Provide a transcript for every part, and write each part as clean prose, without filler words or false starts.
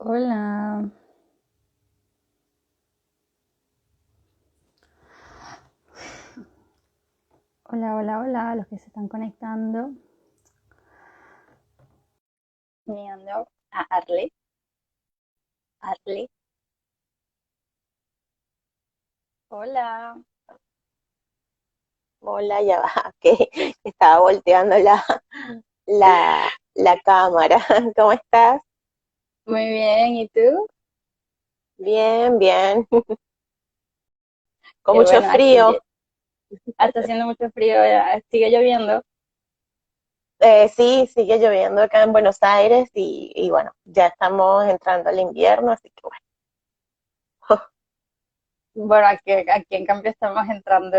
Hola, hola, a los que se están conectando. Mirando a Arle, hola. Hola, ya va, que estaba volteando la cámara. ¿Cómo estás? Muy bien, ¿y tú? Bien, bien, con Qué mucho bueno, aquí frío. está haciendo mucho frío, ya sigue lloviendo. Sí, sigue lloviendo acá en Buenos Aires y bueno, ya estamos entrando al invierno, así que bueno. Bueno, aquí en cambio estamos entrando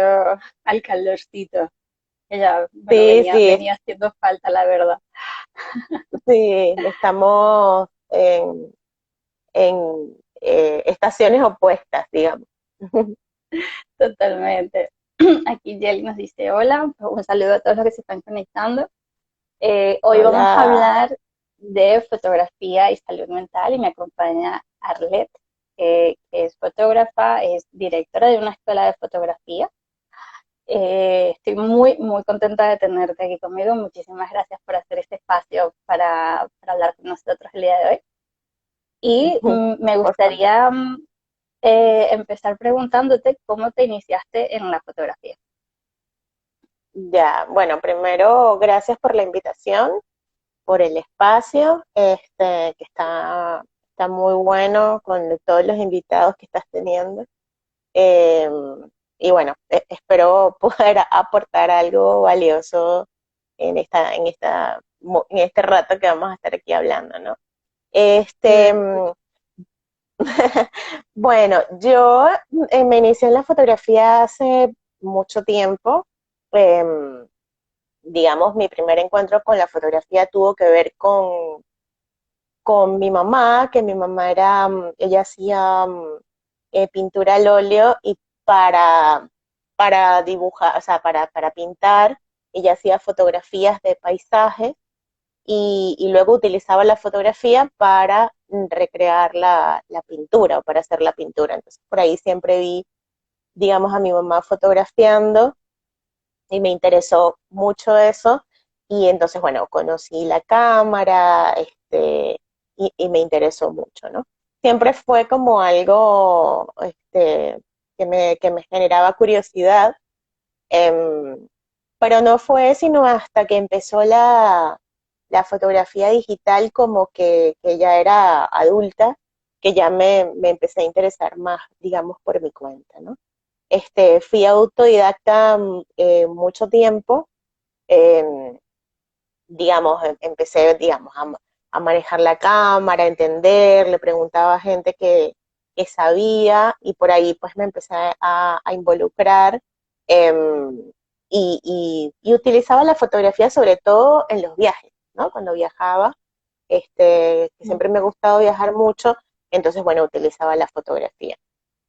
al calorcito, que ya, bueno, Sí, sí, venía haciendo falta, la verdad. sí, estamos en estaciones opuestas, digamos. Totalmente. Aquí Jelly nos dice hola, un saludo a todos los que se están conectando. Hoy vamos a Hola. hablar de fotografía y salud mental y me acompaña Arlet, que es fotógrafa, es directora de una escuela de fotografía. Estoy muy contenta de tenerte aquí conmigo. Muchísimas gracias por hacer este espacio para hablar con nosotros el día de hoy. Y me Por favor. gustaría empezar preguntándote cómo te iniciaste en la fotografía. Ya, bueno, primero, gracias por la invitación, por el espacio, que está muy bueno con todos los invitados que estás teniendo. Eh, y bueno, espero poder aportar algo valioso en este rato que vamos a estar aquí hablando, ¿no? Este, bueno, yo me inicié en la fotografía hace mucho tiempo. Em, digamos, mi primer encuentro con la fotografía tuvo que ver con mi mamá, que mi mamá ella hacía pintura al óleo y para, para dibujar, o sea, para pintar, ella hacía fotografías de paisajes y luego utilizaba la fotografía para recrear la pintura o para hacer la pintura. Entonces, por ahí siempre vi, digamos, a mi mamá fotografiando y me interesó mucho eso. Y entonces, bueno, conocí la cámara, y me interesó mucho, ¿no? Siempre fue como algo, que me generaba curiosidad, em, pero no fue sino hasta que empezó la fotografía digital como que ya era adulta, que ya me empecé a interesar más, digamos, por mi cuenta, ¿no? Fui autodidacta mucho tiempo, eh, digamos, empecé, digamos, a manejar la cámara, a entender, le preguntaba a gente que sabía y por ahí pues me empecé a involucrar, y utilizaba la fotografía sobre todo en los viajes, ¿no? Cuando viajaba, que siempre me ha gustado viajar mucho, entonces, bueno, utilizaba la fotografía.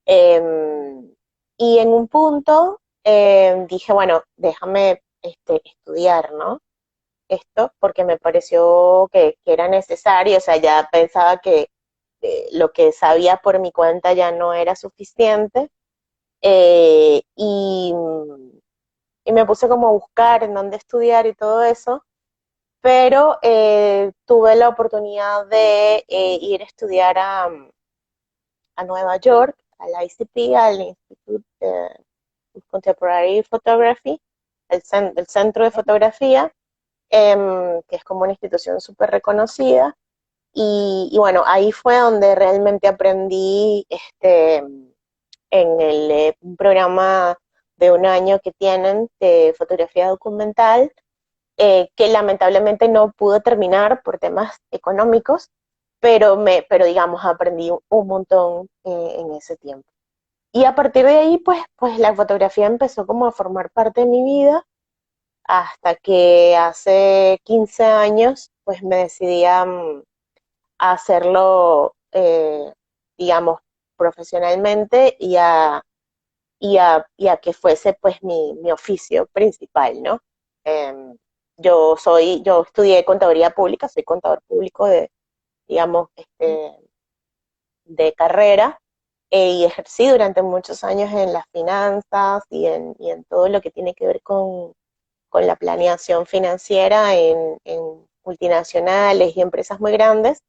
Y en un punto dije, bueno, déjame estudiar, ¿no? Esto porque me pareció que era necesario, o sea, ya pensaba que lo que sabía por mi cuenta ya no era suficiente, eh, y, y me puse como a buscar en dónde estudiar y todo eso, pero tuve la oportunidad de ir a estudiar a Nueva York, al ICP, al Institute of Contemporary Photography, el Centro de Fotografía, que es como una institución súper reconocida. Y bueno, ahí fue donde realmente aprendí en un programa de un año que tienen de fotografía documental, que lamentablemente no pude terminar por temas económicos, pero digamos, aprendí un montón en ese tiempo. Y a partir de ahí, pues la fotografía empezó como a formar parte de mi vida hasta que hace 15 años, pues me decidí a hacerlo, digamos, profesionalmente y a que fuese pues mi oficio principal, ¿no? Eh, yo estudié contaduría pública, soy contador público de, digamos, de carrera, y ejercí durante muchos años en las finanzas y en todo lo que tiene que ver con la planeación financiera en multinacionales y empresas muy grandes,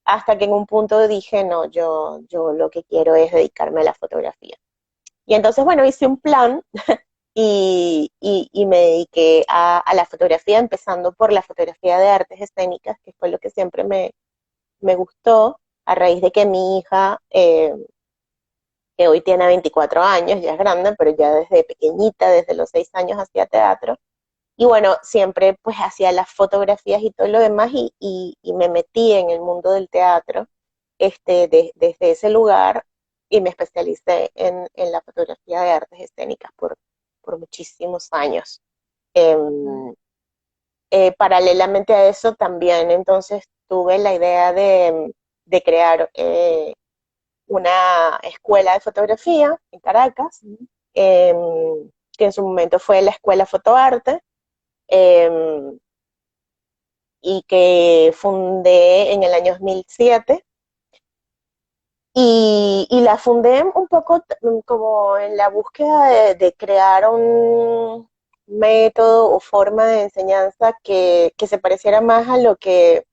hasta que en un punto dije, no, yo lo que quiero es dedicarme a la fotografía. Y entonces, bueno, hice un plan y me dediqué a la fotografía, empezando por la fotografía de artes escénicas, que fue lo que siempre me gustó, a raíz de que mi hija, que hoy tiene 24 años, ya es grande, pero ya desde pequeñita, desde los 6 años hacía teatro. Y bueno, siempre pues hacía las fotografías y todo lo demás y me metí en el mundo del teatro desde ese lugar y me especialicé en la fotografía de artes escénicas por muchísimos años. Mm. Eh, Paralelamente a eso también entonces tuve la idea de crear una escuela de fotografía en Caracas, Mm. eh, que en su momento fue la Escuela Fotoarte, eh, y que fundé en el año 2007. Y la fundé un poco como en la búsqueda de crear un método o forma de enseñanza que se pareciera más a lo que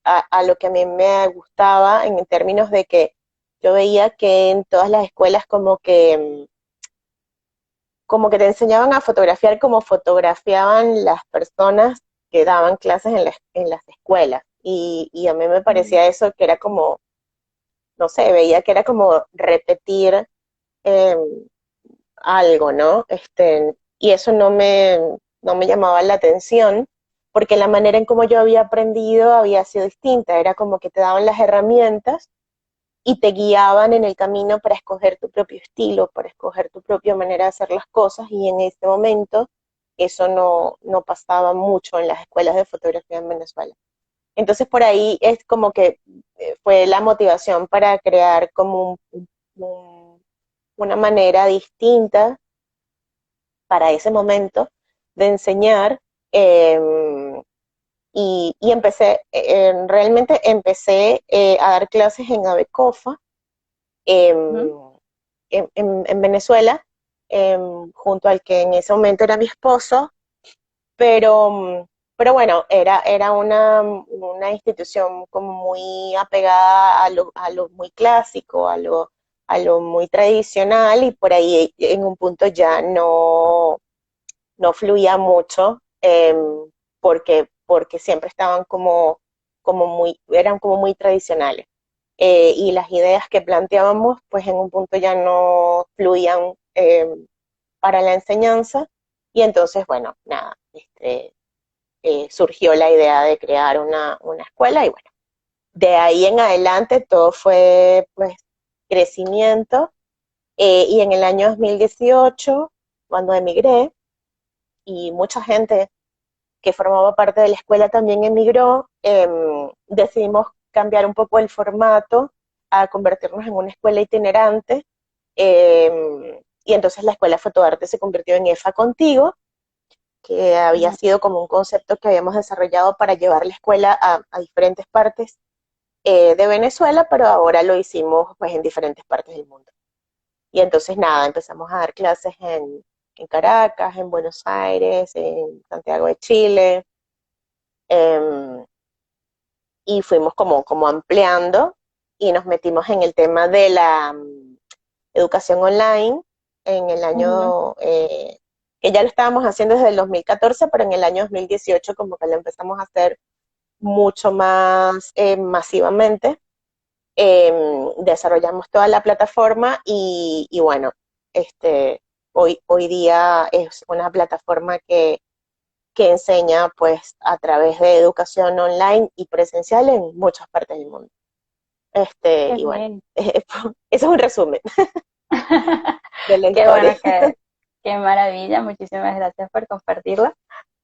a mí me gustaba, en términos de que yo veía que en todas las escuelas como que te enseñaban a fotografiar como fotografiaban las personas que daban clases en las escuelas. Y a mí me Mm. parecía eso que era como, no sé, veía que era como repetir eh, algo, ¿no? Y eso no me llamaba la atención, porque la manera en cómo yo había aprendido había sido distinta. Era como que te daban las herramientas y te guiaban en el camino para escoger tu propio estilo, para escoger tu propia manera de hacer las cosas, y en este momento eso no pasaba mucho en las escuelas de fotografía en Venezuela. Entonces por ahí es como que fue la motivación para crear como una manera distinta para ese momento de enseñar, eh, y empecé, realmente empecé a dar clases en Abecofa, eh, Mm. en Venezuela, junto al que en ese momento era mi esposo, pero, pero bueno, era una institución como muy apegada a lo muy clásico, a lo muy tradicional, y por ahí en un punto ya no fluía mucho, porque siempre estaban eran como muy tradicionales. Y las ideas que planteábamos, pues en un punto ya no fluían para la enseñanza, y entonces, bueno, nada, surgió la idea de crear una escuela, y bueno, de ahí en adelante todo fue pues crecimiento, y en el año 2018, cuando emigré, y mucha gente que formaba parte de la escuela también emigró, decidimos cambiar un poco el formato a convertirnos en una escuela itinerante, y entonces la Escuela Fotoarte se convirtió en EFA Contigo, que había Mm. sido como un concepto que habíamos desarrollado para llevar la escuela a diferentes partes de Venezuela, pero ahora lo hicimos pues en diferentes partes del mundo. Y entonces nada, empezamos a dar clases en Caracas, en Buenos Aires, en Santiago de Chile, eh, y fuimos como ampliando, y nos metimos en el tema de la educación online en el Ujú. año, que ya lo estábamos haciendo desde el 2014, pero en el año 2018 como que lo empezamos a hacer mucho más masivamente. Desarrollamos toda la plataforma y bueno, este, hoy día es una plataforma que enseña pues a través de educación online y presencial en muchas partes del mundo. Qué Y bueno, bien. eso es un resumen de la Qué historia. bueno, qué maravilla. Muchísimas gracias por compartirla.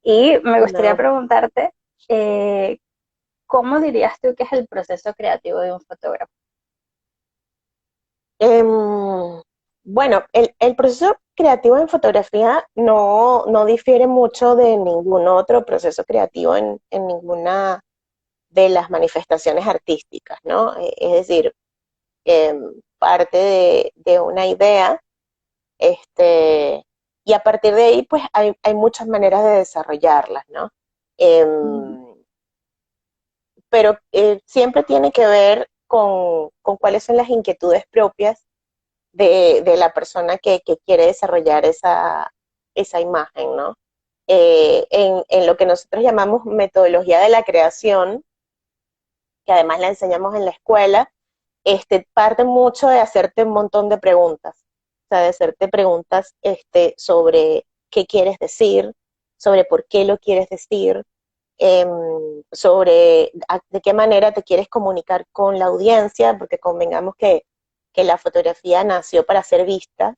Y me gustaría No. preguntarte, eh, ¿cómo dirías tú que es el proceso creativo de un fotógrafo? Bueno, el proceso creativo en fotografía no difiere mucho de ningún otro proceso creativo en ninguna de las manifestaciones artísticas, ¿no? Es decir, parte de una idea, este, y a partir de ahí, pues hay muchas maneras de desarrollarlas, ¿no? Ujú, Em, pero siempre tiene que ver con cuáles son las inquietudes propias de la persona que quiere desarrollar esa imagen, ¿no? En lo que nosotros llamamos metodología de la creación, que además la enseñamos en la escuela, parte mucho de hacerte un montón de preguntas, o sea, de hacerte preguntas sobre qué quieres decir, sobre por qué lo quieres decir, eh, sobre de qué manera te quieres comunicar con la audiencia, porque convengamos que la fotografía nació para ser vista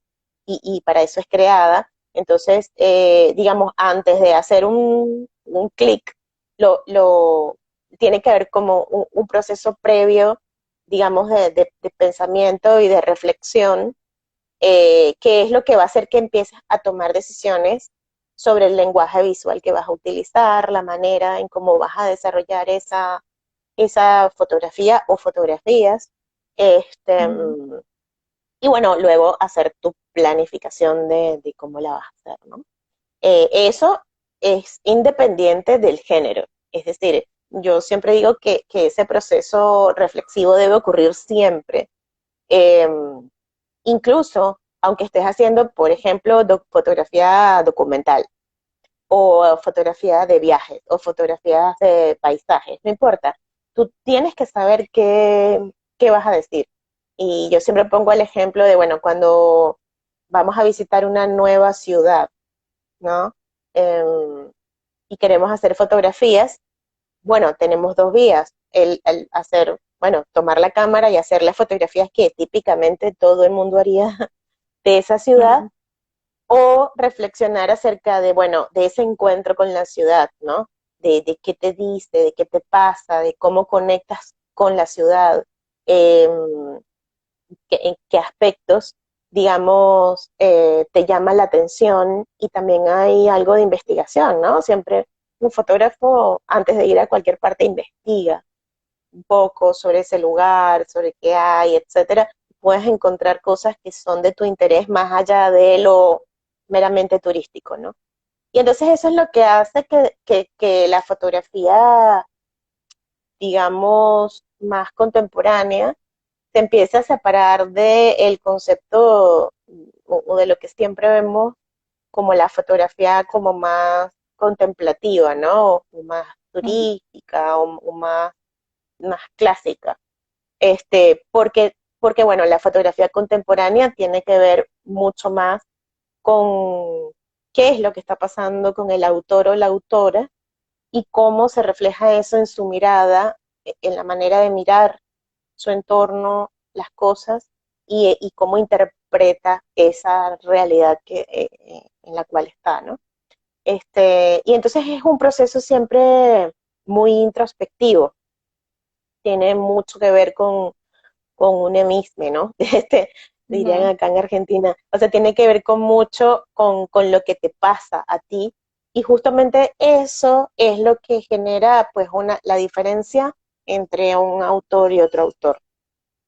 y para eso es creada. Entonces, digamos, antes de hacer un clic, lo, tiene que haber como un proceso previo, digamos, de pensamiento y de reflexión, que es lo que va a hacer que empieces a tomar decisiones sobre el lenguaje visual que vas a utilizar, la manera en cómo vas a desarrollar esa fotografía o fotografías. Este, ujú. y bueno, luego hacer tu planificación de cómo la vas a hacer, ¿no? Eso es independiente del género. Es decir, yo siempre digo que ese proceso reflexivo debe ocurrir siempre. Eh, Incluso aunque estés haciendo, por ejemplo, fotografía documental o fotografía de viajes o fotografías de paisajes, no importa. Tú tienes que saber qué vas a decir. Y yo siempre pongo el ejemplo de, bueno, cuando vamos a visitar una nueva ciudad, ¿no? Y queremos hacer fotografías, bueno, tenemos dos vías, el hacer, bueno, tomar la cámara y hacer las fotografías que típicamente todo el mundo haría de esa ciudad, Ujú, o reflexionar acerca de, bueno, de ese encuentro con la ciudad, ¿no? De qué te dice, de qué te pasa, de cómo conectas con la ciudad, eh, en qué aspectos, digamos, te llama la atención, y también hay algo de investigación, ¿no? Siempre un fotógrafo, antes de ir a cualquier parte, investiga un poco sobre ese lugar, sobre qué hay, etcétera. Puedes encontrar cosas que son de tu interés más allá de lo meramente turístico, ¿no? Y entonces eso es lo que hace que la fotografía, digamos, más contemporánea, se empiece a separar del concepto o de lo que siempre vemos como la fotografía como más contemplativa, ¿no? O más ujú, turística o más clásica. Porque, bueno, la fotografía contemporánea tiene que ver mucho más con qué es lo que está pasando con el autor o la autora y cómo se refleja eso en su mirada, en la manera de mirar su entorno, las cosas, y cómo interpreta esa realidad en la cual está, ¿no? Y entonces es un proceso siempre muy introspectivo, tiene mucho que ver con un emisme, ¿no? Dirían ujú, acá en Argentina. O sea, tiene que ver con mucho con lo que te pasa a ti. Y justamente eso es lo que genera, pues, la diferencia entre un autor y otro autor.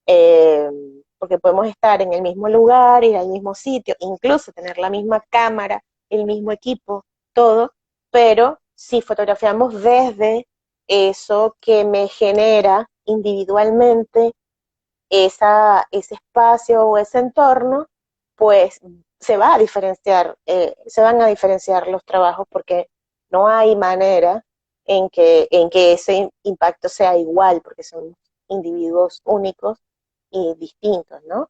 Eh, Porque podemos estar en el mismo lugar, ir al mismo sitio, incluso tener la misma cámara, el mismo equipo, todo, pero si fotografiamos desde eso que me genera individualmente ese espacio o ese entorno, pues se van a diferenciar los trabajos, porque no hay manera en que ese impacto sea igual, porque son individuos únicos y distintos, ¿no?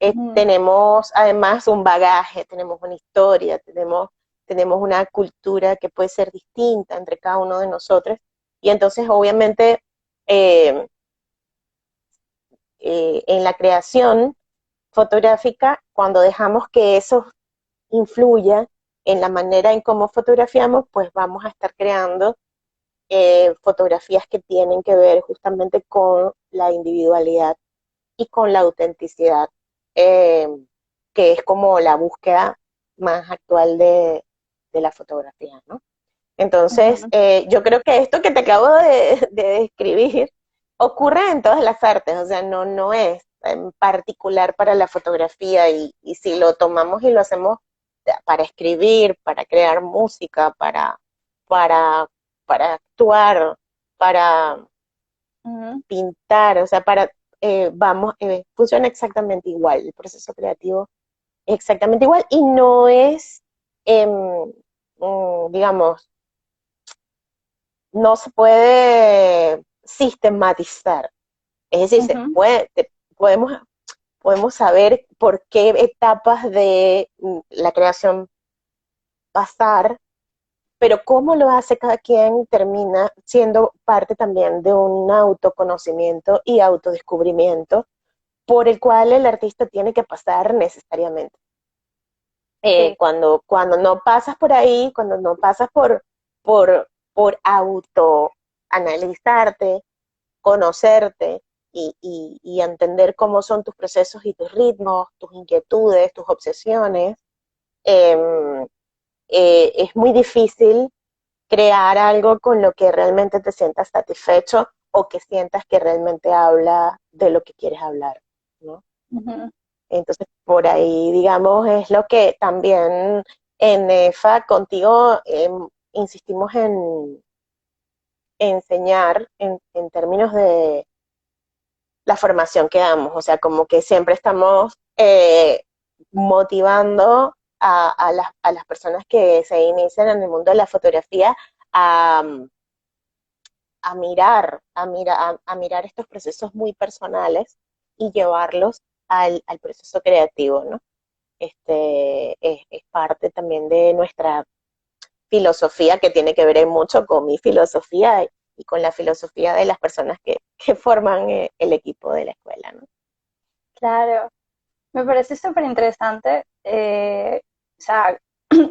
ujú, Tenemos además un bagaje, tenemos una historia, tenemos una cultura que puede ser distinta entre cada uno de nosotros, y entonces obviamente eh, en la creación fotográfica, cuando dejamos que eso influya en la manera en cómo fotografiamos, pues vamos a estar creando fotografías que tienen que ver justamente con la individualidad y con la autenticidad, eh, que es como la búsqueda más actual de la fotografía, ¿no? Entonces, ujú. yo creo que esto que te acabo de describir ocurre en todas las artes, o sea, no es en particular para la fotografía y si lo tomamos y lo hacemos para escribir, para crear música, para, para actuar, para Ujú, pintar, o sea, funciona exactamente igual, el proceso creativo es exactamente igual y no es, em, digamos, no se puede sistematizar. Es decir, ujú, podemos, podemos saber por qué etapas de la creación pasar, pero cómo lo hace cada quien termina siendo parte también de un autoconocimiento y autodescubrimiento por el cual el artista tiene que pasar necesariamente. sí, Cuando no pasas por ahí, cuando no pasas por autoanalizarte, conocerte y entender cómo son tus procesos y tus ritmos, tus inquietudes, tus obsesiones, eh, es muy difícil crear algo con lo que realmente te sientas satisfecho o que sientas que realmente habla de lo que quieres hablar, ¿no? ujú, Entonces, por ahí, digamos, es lo que también en EFA contigo insistimos en enseñar en términos de la formación que damos, o sea, como que siempre estamos motivando a las personas que se inician en el mundo de la fotografía a, a mirar estos procesos muy personales y llevarlos al proceso creativo, ¿no? Es parte también de nuestra filosofía que tiene que ver mucho con mi filosofía y con la filosofía de las personas que forman el equipo de la escuela, ¿no? claro. Me parece súper interesante, o sea,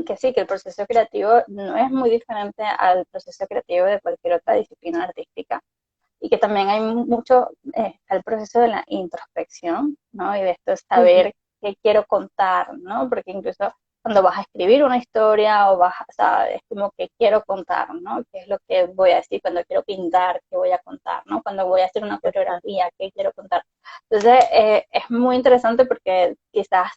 que sí, que el proceso creativo no es muy diferente al proceso creativo de cualquier otra disciplina artística y que también hay mucho, el proceso de la introspección, ¿no? Y de esto es Uh -huh. saber qué quiero contar, ¿no? Porque incluso cuando vas a escribir una historia o o sea, es como que quiero contar, ¿no? ¿Qué es lo que voy a decir cuando quiero pintar? ¿Qué voy a contar, ¿no? Cuando voy a hacer una fotografía, ¿qué quiero contar? Entonces, es muy interesante porque quizás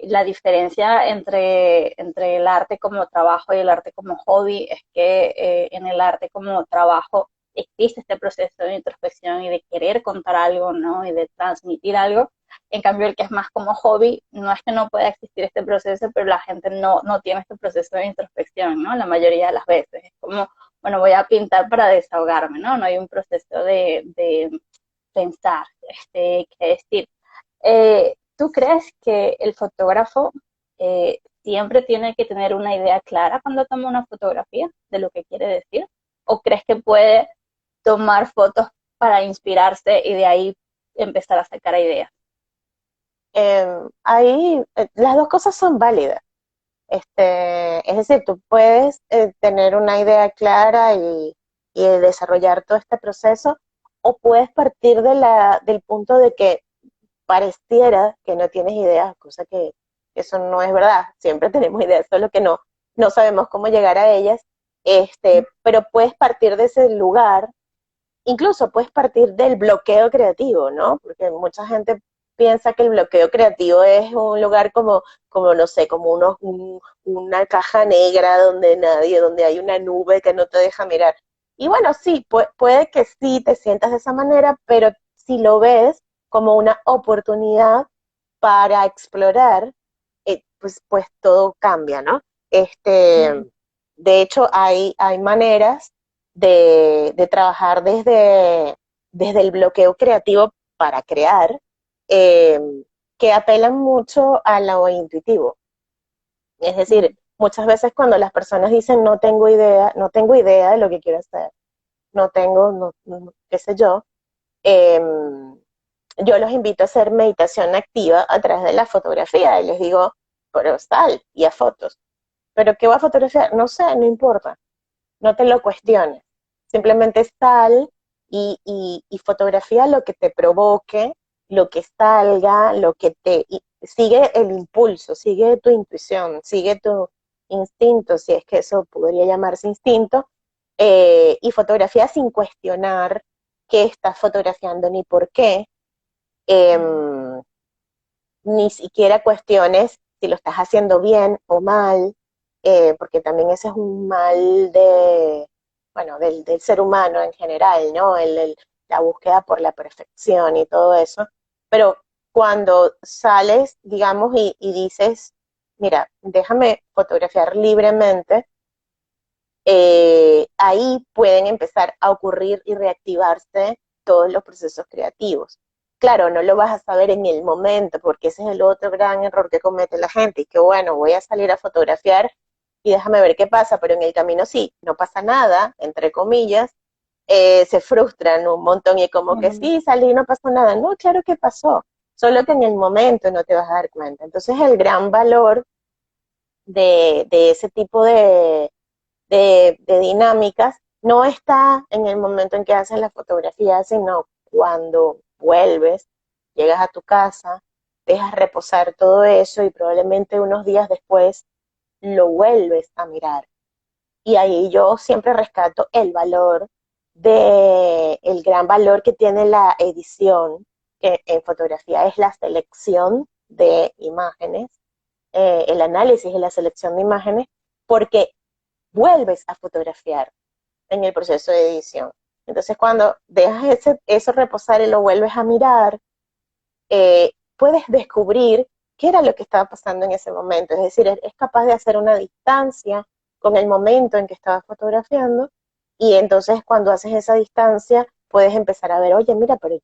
la diferencia entre el arte como trabajo y el arte como hobby es que en el arte como trabajo existe este proceso de introspección y de querer contar algo, ¿no? Y de transmitir algo. En cambio, el que es más como hobby, no es que no pueda existir este proceso, pero la gente no tiene este proceso de introspección, ¿no? La mayoría de las veces. Es como, bueno, voy a pintar para desahogarme, ¿no? No hay un proceso de pensar, qué decir. ¿Tú crees que el fotógrafo siempre tiene que tener una idea clara cuando toma una fotografía de lo que quiere decir? ¿O crees que puede tomar fotos para inspirarse y de ahí empezar a sacar ideas? Ahí las dos cosas son válidas. Es decir, tú puedes tener una idea clara y desarrollar todo este proceso, o puedes partir del punto de que pareciera que no tienes ideas, cosa que eso no es verdad. Siempre tenemos ideas, solo que no sabemos cómo llegar a ellas. Pero puedes partir de ese lugar, incluso puedes partir del bloqueo creativo, ¿no? Porque mucha gente piensa que el bloqueo creativo es un lugar como no sé, como una caja negra donde hay una nube que no te deja mirar. Y bueno, sí, puede que sí te sientas de esa manera, pero si lo ves como una oportunidad para explorar, pues todo cambia, ¿no? Mm, De hecho, hay maneras de trabajar desde el bloqueo creativo para crear, eh, que apelan mucho a lo intuitivo. Es decir, mm, muchas veces cuando las personas dicen no tengo idea de lo que quiero hacer, qué sé eh, yo los invito a hacer meditación activa a través de la fotografía y les digo, pero sal y a fotos. ¿Pero qué va a fotografiar? No sé, no importa, no te lo cuestiones. Simplemente sal y fotografía lo que te provoque, lo que salga, sigue el impulso, sigue tu intuición, sigue tu instinto, si es que eso podría llamarse instinto, y fotografía sin cuestionar qué estás fotografiando ni por qué, Ni siquiera cuestiones si lo estás haciendo bien o mal, porque también ese es un mal de, bueno, del ser humano en general, ¿no? La búsqueda por la perfección y todo eso. Pero cuando sales, digamos, y dices, mira, déjame fotografiar libremente, ahí pueden empezar a ocurrir y reactivarse todos los procesos creativos. Claro, no lo vas a saber en el momento, porque ese es el otro gran error que comete la gente, y que bueno, voy a salir a fotografiar y déjame ver qué pasa, pero en el camino sí, no pasa nada, entre comillas, se frustran un montón y como que Ujú. sí, salí, no pasó nada. No, claro que pasó, solo que en el momento no te vas a dar cuenta. Entonces el gran valor de ese tipo de dinámicas no está en el momento en que haces la fotografía, sino cuando vuelves, llegas a tu casa, dejas reposar todo eso y probablemente unos días después lo vuelves a mirar. Y ahí yo siempre rescato el valor el gran valor que tiene la edición, que en fotografía es la selección de imágenes, el análisis y la selección de imágenes, porque vuelves a fotografiar en el proceso de edición. Entonces, cuando dejas eso reposar y lo vuelves a mirar, puedes descubrir qué era lo que estaba pasando en ese momento. Es decir, es capaz de hacer una distancia con el momento en que estabas fotografiando y entonces cuando haces esa distancia puedes empezar a ver, oye, mira, pero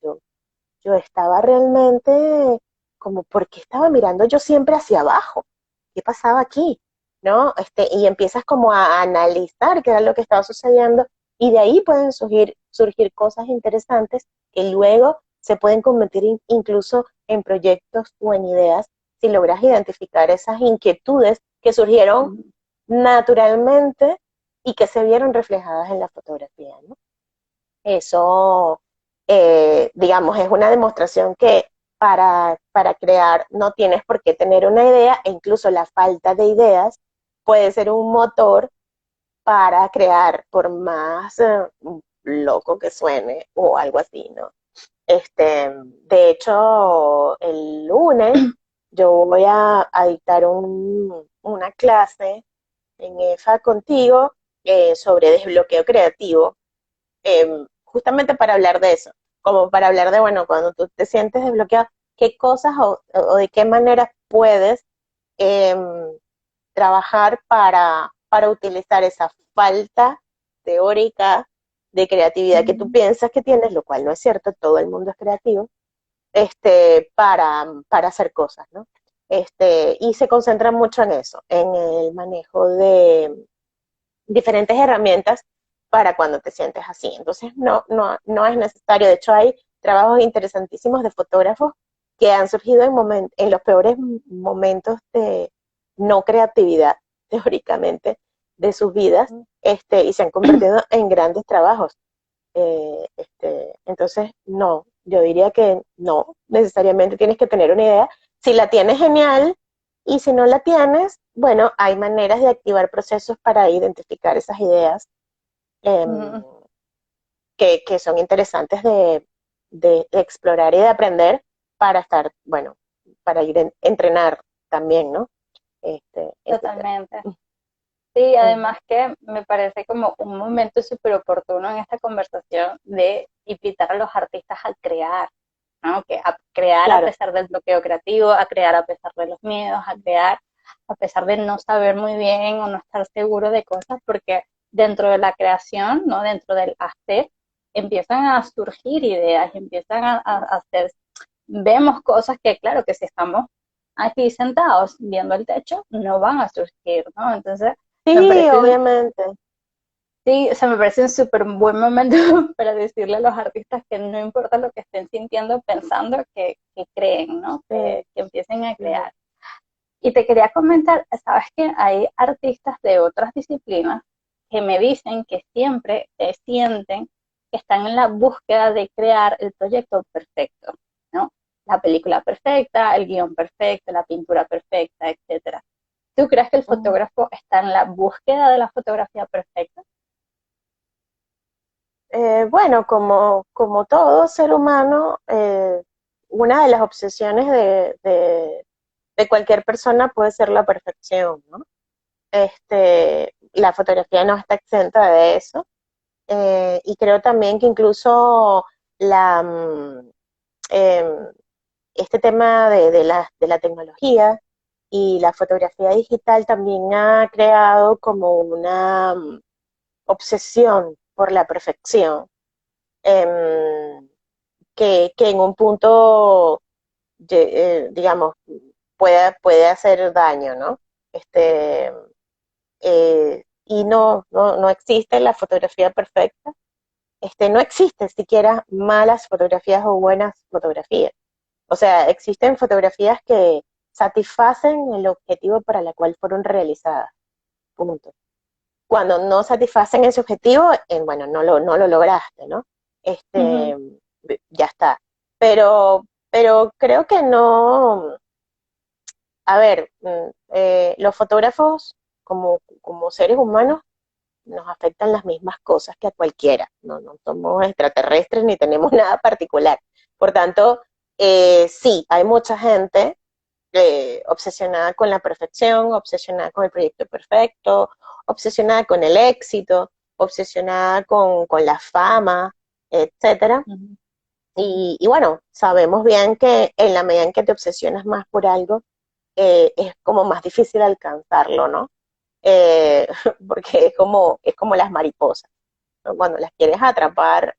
yo estaba realmente como, ¿por qué estaba mirando yo siempre hacia abajo? ¿Qué pasaba aquí? ¿No? Y empiezas como a analizar qué era lo que estaba sucediendo y de ahí pueden surgir cosas interesantes que luego se pueden convertir incluso en proyectos o en ideas si logras identificar esas inquietudes que surgieron naturalmente y que se vieron reflejadas en la fotografía, ¿no? Eso, digamos, es una demostración que para crear no tienes por qué tener una idea e incluso la falta de ideas puede ser un motor para crear, por más loco que suene o algo así, ¿no? De hecho, el lunes yo voy a dictar una clase en EFA contigo sobre desbloqueo creativo, justamente para hablar de eso, como para hablar de, bueno, cuando tú te sientes desbloqueado, qué cosas o de qué manera puedes eh, trabajar para utilizar esa falta teórica de creatividad que tú piensas que tienes, lo cual no es cierto, todo el mundo es creativo, para hacer cosas, ¿no? Y se concentra mucho en eso, en el manejo de diferentes herramientas para cuando te sientes así. Entonces, no es necesario. De hecho, hay trabajos interesantísimos de fotógrafos que han surgido en los peores momentos de no creatividad, teóricamente, de sus vidas, y se han convertido en grandes trabajos. Entonces, no, yo diría que no, necesariamente tienes que tener una idea. Si la tienes, genial, y si no la tienes, bueno, hay maneras de activar procesos para identificar esas ideas eh, Ujú. que son interesantes de explorar y de aprender para estar, bueno, para entrenar también, ¿no? Etcétera. Totalmente. Sí, Ujú. además que me parece como un momento súper oportuno en esta conversación de invitar a los artistas a crear, ¿no? Que a crear a Claro. pesar del bloqueo creativo, a crear a pesar de los miedos, a crear a pesar de no saber muy bien o no estar seguro de cosas, porque dentro de la creación, ¿no? Dentro del hacer, empiezan a surgir ideas, empiezan a hacer, vemos cosas que, claro, que si estamos aquí sentados viendo el techo, no van a surgir, ¿no? Entonces, me Sí, parece, obviamente. sí, o sea, me parece un súper buen momento para decirle a los artistas que no importa lo que estén sintiendo, pensando, que creen, ¿no? Sí, Que empiecen a sí. crear. Y te quería comentar, sabes que hay artistas de otras disciplinas que me dicen que siempre sienten que están en la búsqueda de crear el proyecto perfecto, ¿no? La película perfecta, el guión perfecto, la pintura perfecta, etcétera. ¿Tú crees que el Ujú. fotógrafo está en la búsqueda de la fotografía perfecta? Bueno, como todo ser humano, una de las obsesiones de cualquier persona puede ser la perfección, ¿no? La fotografía no está exenta de eso. Y creo también que incluso la, em, este tema de la tecnología y la fotografía digital también ha creado como una obsesión por la perfección, em, que en un punto, digamos, puede hacer daño, ¿no? Y no existe la fotografía perfecta, no existe siquiera malas fotografías o buenas fotografías. O sea, existen fotografías que satisfacen el objetivo para el cual fueron realizadas. Punto. Cuando no satisfacen ese objetivo, bueno, no lo lograste, ¿no? Ujú, Ya está. Pero creo que no, a ver, los fotógrafos como seres humanos nos afectan las mismas cosas que a cualquiera, no somos extraterrestres ni tenemos nada particular. Por tanto, sí, hay mucha gente obsesionada con la perfección, obsesionada con el proyecto perfecto, obsesionada con el éxito, obsesionada con la fama, etcétera. ujú. Y bueno, sabemos bien que en la medida en que te obsesionas más por algo, es como más difícil alcanzarlo, ¿no? Eh, Porque es como las mariposas, ¿no? Cuando las quieres atrapar,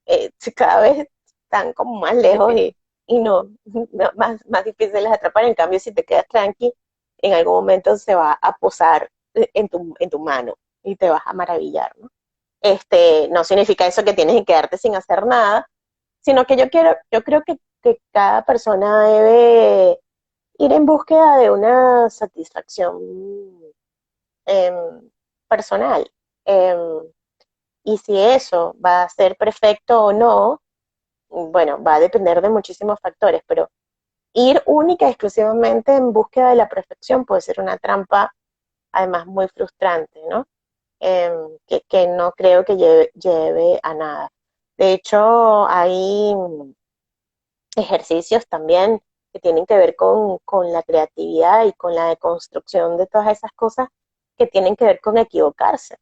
cada vez están como más Más lejos difícil. y más difíciles de atrapar. En cambio, si te quedas tranqui, en algún momento se va a posar en tu mano y te vas a maravillar, ¿no? No significa eso que tienes que quedarte sin hacer nada, sino que yo creo que cada persona debe ir en búsqueda de una satisfacción eh, personal. Eh, y si eso va a ser perfecto o no, bueno, va a depender de muchísimos factores, pero ir única y exclusivamente en búsqueda de la perfección puede ser una trampa, además muy frustrante, ¿no? Que no creo que lleve a nada. De hecho, hay ejercicios también que tienen que ver con la creatividad y con la deconstrucción de todas esas cosas que tienen que ver con equivocarse.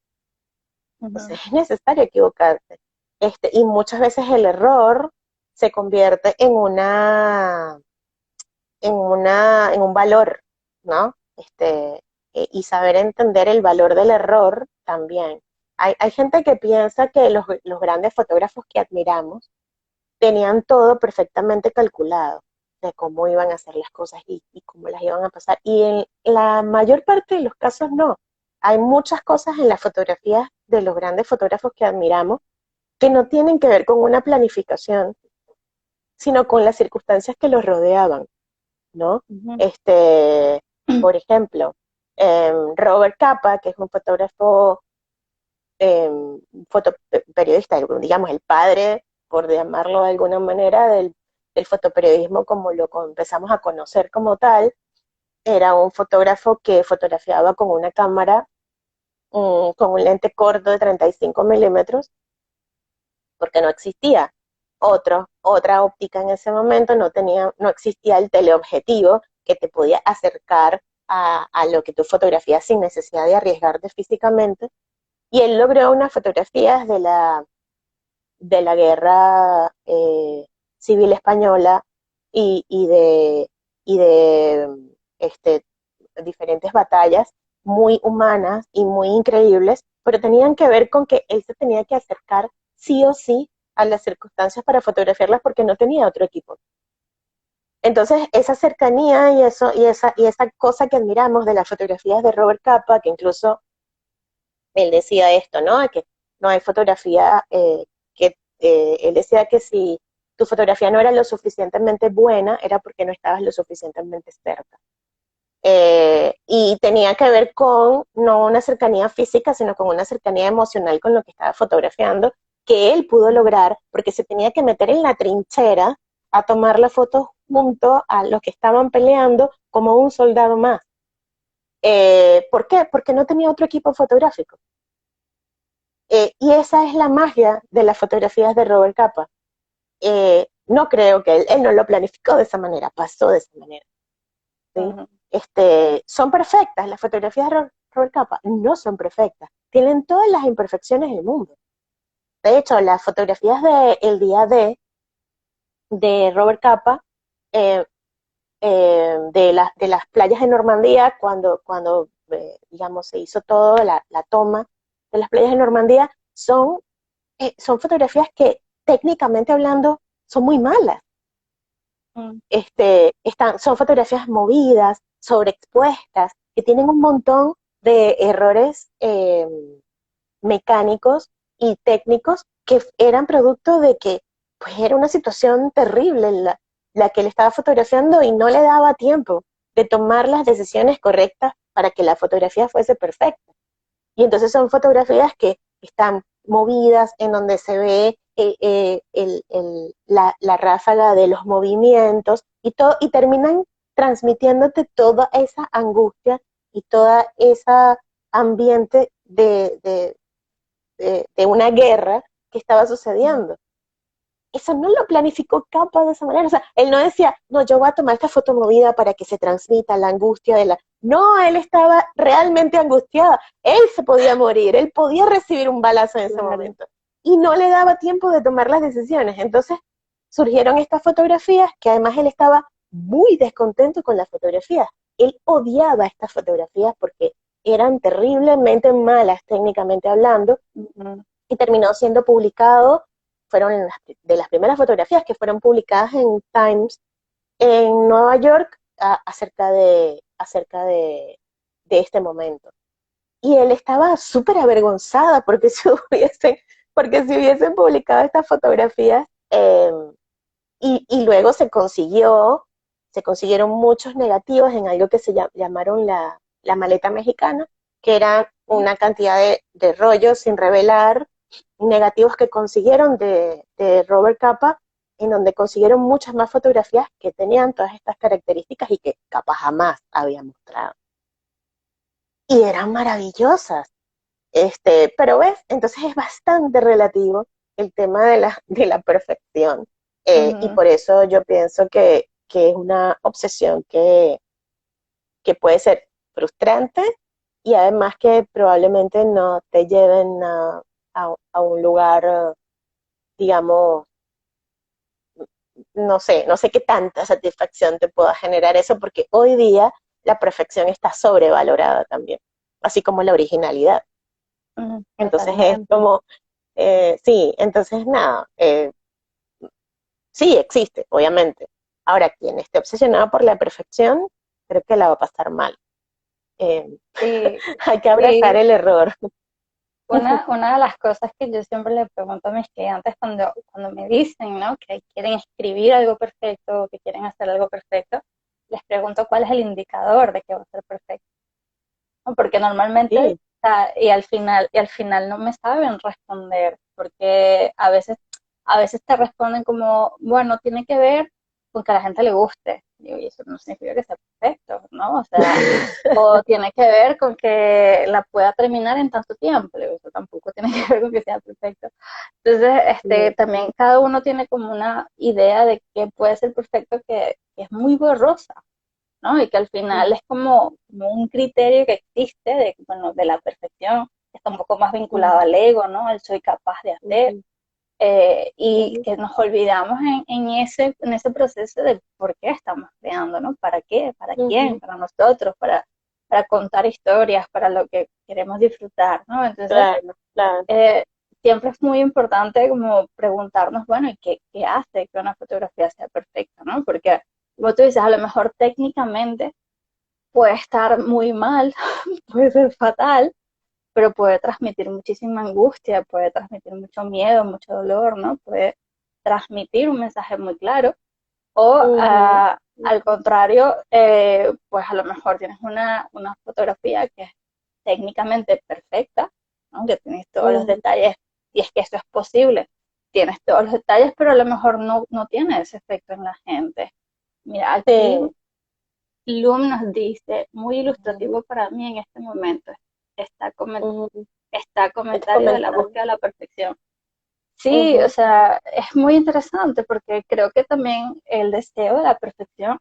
Ujú. Entonces es necesario equivocarse. Y muchas veces el error se convierte en un valor, ¿no? Y saber entender el valor del error también. Hay gente que piensa que los grandes fotógrafos que admiramos tenían todo perfectamente calculado de cómo iban a hacer las cosas y cómo las iban a pasar. Y en la mayor parte de los casos no. Hay muchas cosas en las fotografías de los grandes fotógrafos que admiramos que no tienen que ver con una planificación, sino con las circunstancias que los rodeaban, ¿no? Ujú. Este, por ejemplo, Robert Capa, que es un fotógrafo, fotoperiodista, digamos, el padre, por llamarlo de alguna manera, del fotoperiodismo como lo empezamos a conocer como tal, era un fotógrafo que fotografiaba con una cámara, con un lente corto de 35 milímetros, porque no existía otra óptica en ese momento, no existía el teleobjetivo que te podía acercar a lo que tú fotografías sin necesidad de arriesgarte físicamente. Y él logró unas fotografías de la guerra civil española y de diferentes batallas muy humanas y muy increíbles, pero tenían que ver con que él se tenía que acercar sí o sí a las circunstancias para fotografiarlas porque no tenía otro equipo. Entonces, esa cercanía y esa cosa que admiramos de las fotografías de Robert Capa, que incluso él decía esto, ¿no? Que no hay fotografía, él decía que si tu fotografía no era lo suficientemente buena, era porque no estabas lo suficientemente cerca. Y tenía que ver con no una cercanía física, sino con una cercanía emocional con lo que estaba fotografiando, que él pudo lograr, porque se tenía que meter en la trinchera a tomar la foto junto a los que estaban peleando como un soldado más. ¿Por qué? Porque no tenía otro equipo fotográfico. Y esa es la magia de las fotografías de Robert Capa. no creo que él no lo planificó de esa manera, pasó de esa manera, ¿sí? Ujú, Son perfectas, las fotografías de Robert Capa no son perfectas, tienen todas las imperfecciones del mundo. De hecho, las fotografías de El Día de Robert Capa, eh, de las playas de Normandía, cuando digamos, se hizo toda la toma de las playas de Normandía, son fotografías que técnicamente hablando son muy malas. ujú, Son fotografías movidas, sobreexpuestas, que tienen un montón de errores mecánicos y técnicos que eran producto de que pues era una situación terrible la que él estaba fotografiando y no le daba tiempo de tomar las decisiones correctas para que la fotografía fuese perfecta. Y entonces son fotografías que están movidas, en donde se ve la ráfaga de los movimientos y terminan transmitiéndote toda esa angustia y toda esa ambiente de una guerra que estaba ujú. sucediendo. Eso no lo planificó Capa de esa manera. O sea, él no decía, no, yo voy a tomar esta foto movida para que se transmita la angustia de la... No, él estaba realmente angustiado. Él se podía morir, él podía recibir un balazo en ese Claro. momento. Y no le daba tiempo de tomar las decisiones. Entonces surgieron estas fotografías que además él estaba muy descontento con las fotografías. Él odiaba estas fotografías porque eran terriblemente malas técnicamente hablando Ujú, y terminó siendo publicado, fueron de las primeras fotografías que fueron publicadas en Times en Nueva York acerca de este momento. Y él estaba súper avergonzada porque si hubiesen publicado estas fotografías y luego se consiguieron muchos negativos en algo que se llamaron la maleta mexicana, que eran una cantidad de rollos sin revelar, negativos que consiguieron de Robert Capa, en donde consiguieron muchas más fotografías que tenían todas estas características y que Capa jamás había mostrado. Y eran maravillosas. Pero ves, entonces es bastante relativo el tema de la perfección. Y ujú. por eso yo pienso que es una obsesión que puede ser frustrante y además que probablemente no te lleven a un lugar, digamos, no sé qué tanta satisfacción te pueda generar eso, porque hoy día la perfección está sobrevalorada también, así como la originalidad. Entonces es Totalmente. como, sí, entonces nada, sí existe, obviamente. Ahora, quien esté obsesionado por la perfección, creo que la va a pasar mal. Eh, Sí, hay que abrazar sí. el error. Una de las cosas que yo siempre le pregunto a mis estudiantes cuando me dicen, ¿no? Que quieren escribir algo perfecto, que quieren hacer algo perfecto, les pregunto cuál es el indicador de que va a ser perfecto, ¿no? Porque normalmente, Sí. o sea, y al final no me saben responder, porque a veces te responden como, bueno, tiene que ver con que a la gente le guste. Digo, y eso no significa que sea perfecto, ¿no? O sea, o tiene que ver con que la pueda terminar en tanto tiempo. Digo, eso tampoco tiene que ver con que sea perfecto. Entonces, también cada uno tiene como una idea de qué puede ser perfecto que es muy borrosa, ¿no? Y que al final es como un criterio que existe de, bueno, de la perfección, que está un poco más vinculado al ego, ¿no? Al soy capaz de hacer, y que nos olvidamos en ese proceso de por qué estamos creando, ¿no? ¿Para qué? ¿Para quién? ¿Para nosotros? ¿Para contar historias? ¿Para lo que queremos disfrutar? ¿No? Entonces, Claro, claro. eh, siempre es muy importante como preguntarnos, bueno, ¿y qué hace que una fotografía sea perfecta? ¿No? Porque, como tú dices, a lo mejor técnicamente puede estar muy mal, puede ser fatal, pero puede transmitir muchísima angustia, puede transmitir mucho miedo, mucho dolor, ¿no? Puede transmitir un mensaje muy claro. O Ujú, al contrario, pues a lo mejor tienes una fotografía que es técnicamente perfecta, ¿no? Que tienes todos los ujú. detalles, y es que eso es posible. Tienes todos los detalles, pero a lo mejor no tiene ese efecto en la gente. Mira, aquí Sí. Loom nos dice, muy ilustrativo para mí en este momento, está, comen- Ujú. está Este comentario de la comentario. búsqueda de la perfección. Sí, o Ujú, sea, es muy interesante porque creo que también el deseo de la perfección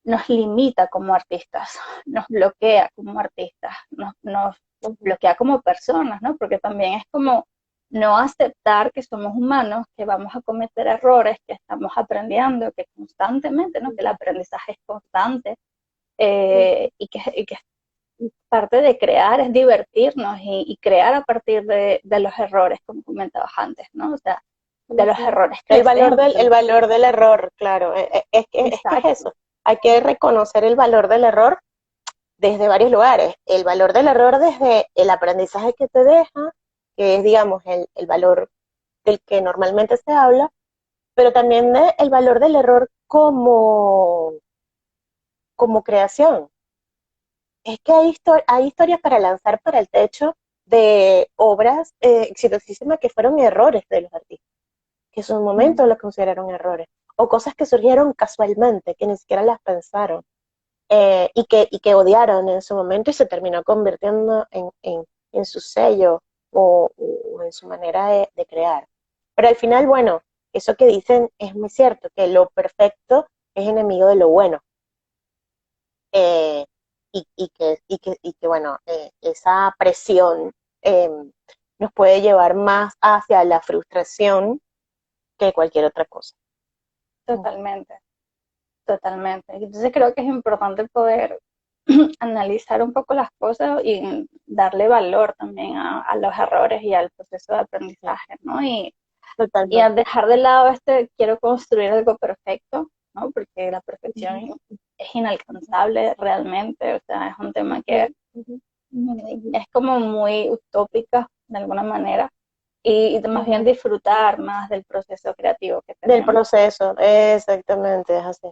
nos limita como artistas, nos bloquea como artistas, nos ujú, bloquea como personas, ¿no? Porque también es como no aceptar que somos humanos, que vamos a cometer errores, que estamos aprendiendo, que constantemente, ¿no? Que el ujú, aprendizaje es constante ujú, y que parte de crear es divertirnos y crear a partir de los errores, como comentabas antes, ¿no? O sea, de los ujú. errores crecemos. El valor del error, claro, es que es Exacto, eso. Hay que reconocer el valor del error desde varios lugares. El valor del error desde el aprendizaje que te deja, que es, digamos, el valor del que normalmente se habla, pero también el valor del error como creación. Es que hay historias para lanzar para el techo de obras exitosísimas que fueron errores de los artistas, que en su momento los consideraron errores, o cosas que surgieron casualmente, que ni siquiera las pensaron, y que odiaron en su momento y se terminó convirtiendo en su sello o en su manera de crear. Pero al final, bueno, eso que dicen es muy cierto, que lo perfecto es enemigo de lo bueno. eh, y que, bueno, esa presión eh, nos puede llevar más hacia la frustración que cualquier otra cosa. totalmente. Totalmente. Entonces creo que es importante poder analizar un poco las cosas y darle valor también a los errores y al proceso de Sí, aprendizaje, ¿no? Y a totalmente. dejar de lado este quiero construir algo perfecto, ¿no? Porque la Ujú, perfección es inalcanzable realmente, o sea, es un tema que ujú, ujú, es como muy utópica de alguna manera y más bien ujú. disfrutar más del proceso creativo que Del tenemos. proceso, exactamente, es así.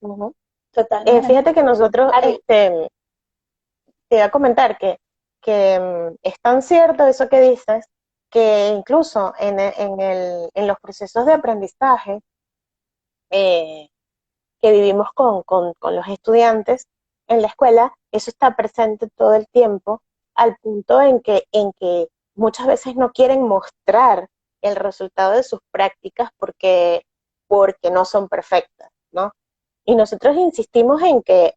Ujú. Totalmente. Fíjate que nosotros, Ari, te iba a comentar que es tan cierto eso que dices, que incluso en los procesos de aprendizaje eh, que vivimos con los estudiantes en la escuela, eso está presente todo el tiempo, al punto en que muchas veces no quieren mostrar el resultado de sus prácticas porque no son perfectas, ¿no? Y nosotros insistimos en que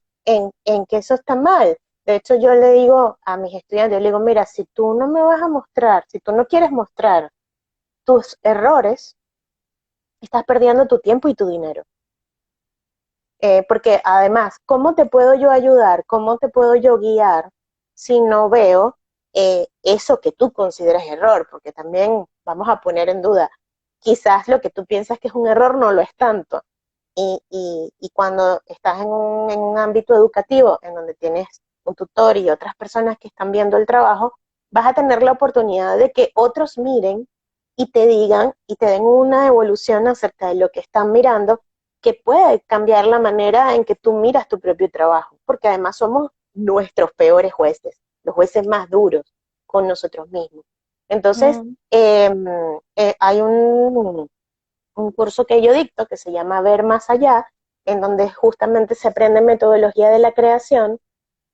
eso está mal. De hecho, yo le digo a mis estudiantes, yo le digo, mira, si tú no me vas a mostrar, si tú no quieres mostrar tus errores, estás perdiendo tu tiempo y tu dinero. Porque además, ¿cómo te puedo yo ayudar? ¿Cómo te puedo yo guiar si no veo eso que tú consideras error? Porque también vamos a poner en duda, quizás lo que tú piensas que es un error no lo es tanto. Y cuando estás en un ámbito educativo, en donde tienes un tutor y otras personas que están viendo el trabajo, vas a tener la oportunidad de que otros miren y te digan y te den una evolución acerca de lo que están mirando, que puede cambiar la manera en que tú miras tu propio trabajo, porque además somos nuestros peores jueces, los jueces más duros con nosotros mismos. Entonces, mm, hay un curso que yo dicto que se llama Ver Más Allá, en donde justamente se aprende metodología de la creación,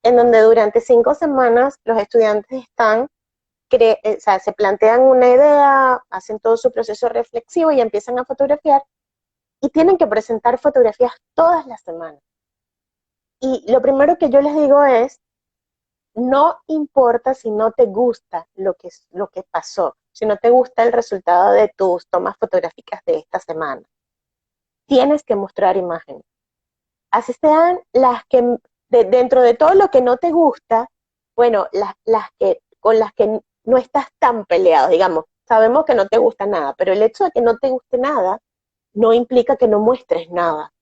en donde durante 5 semanas los estudiantes o sea, se plantean una idea, hacen todo su proceso reflexivo y empiezan a fotografiar y tienen que presentar fotografías todas las semanas. Y lo primero que yo les digo es, no importa si no te gusta lo que pasó, si no te gusta el resultado de tus tomas fotográficas de esta semana, tienes que mostrar imágenes. Así sean las que, dentro de todo lo que no te gusta, bueno, con las que no estás tan peleado, digamos, sabemos que no te gusta nada, pero el hecho de que no te guste nada no implica que no muestres nada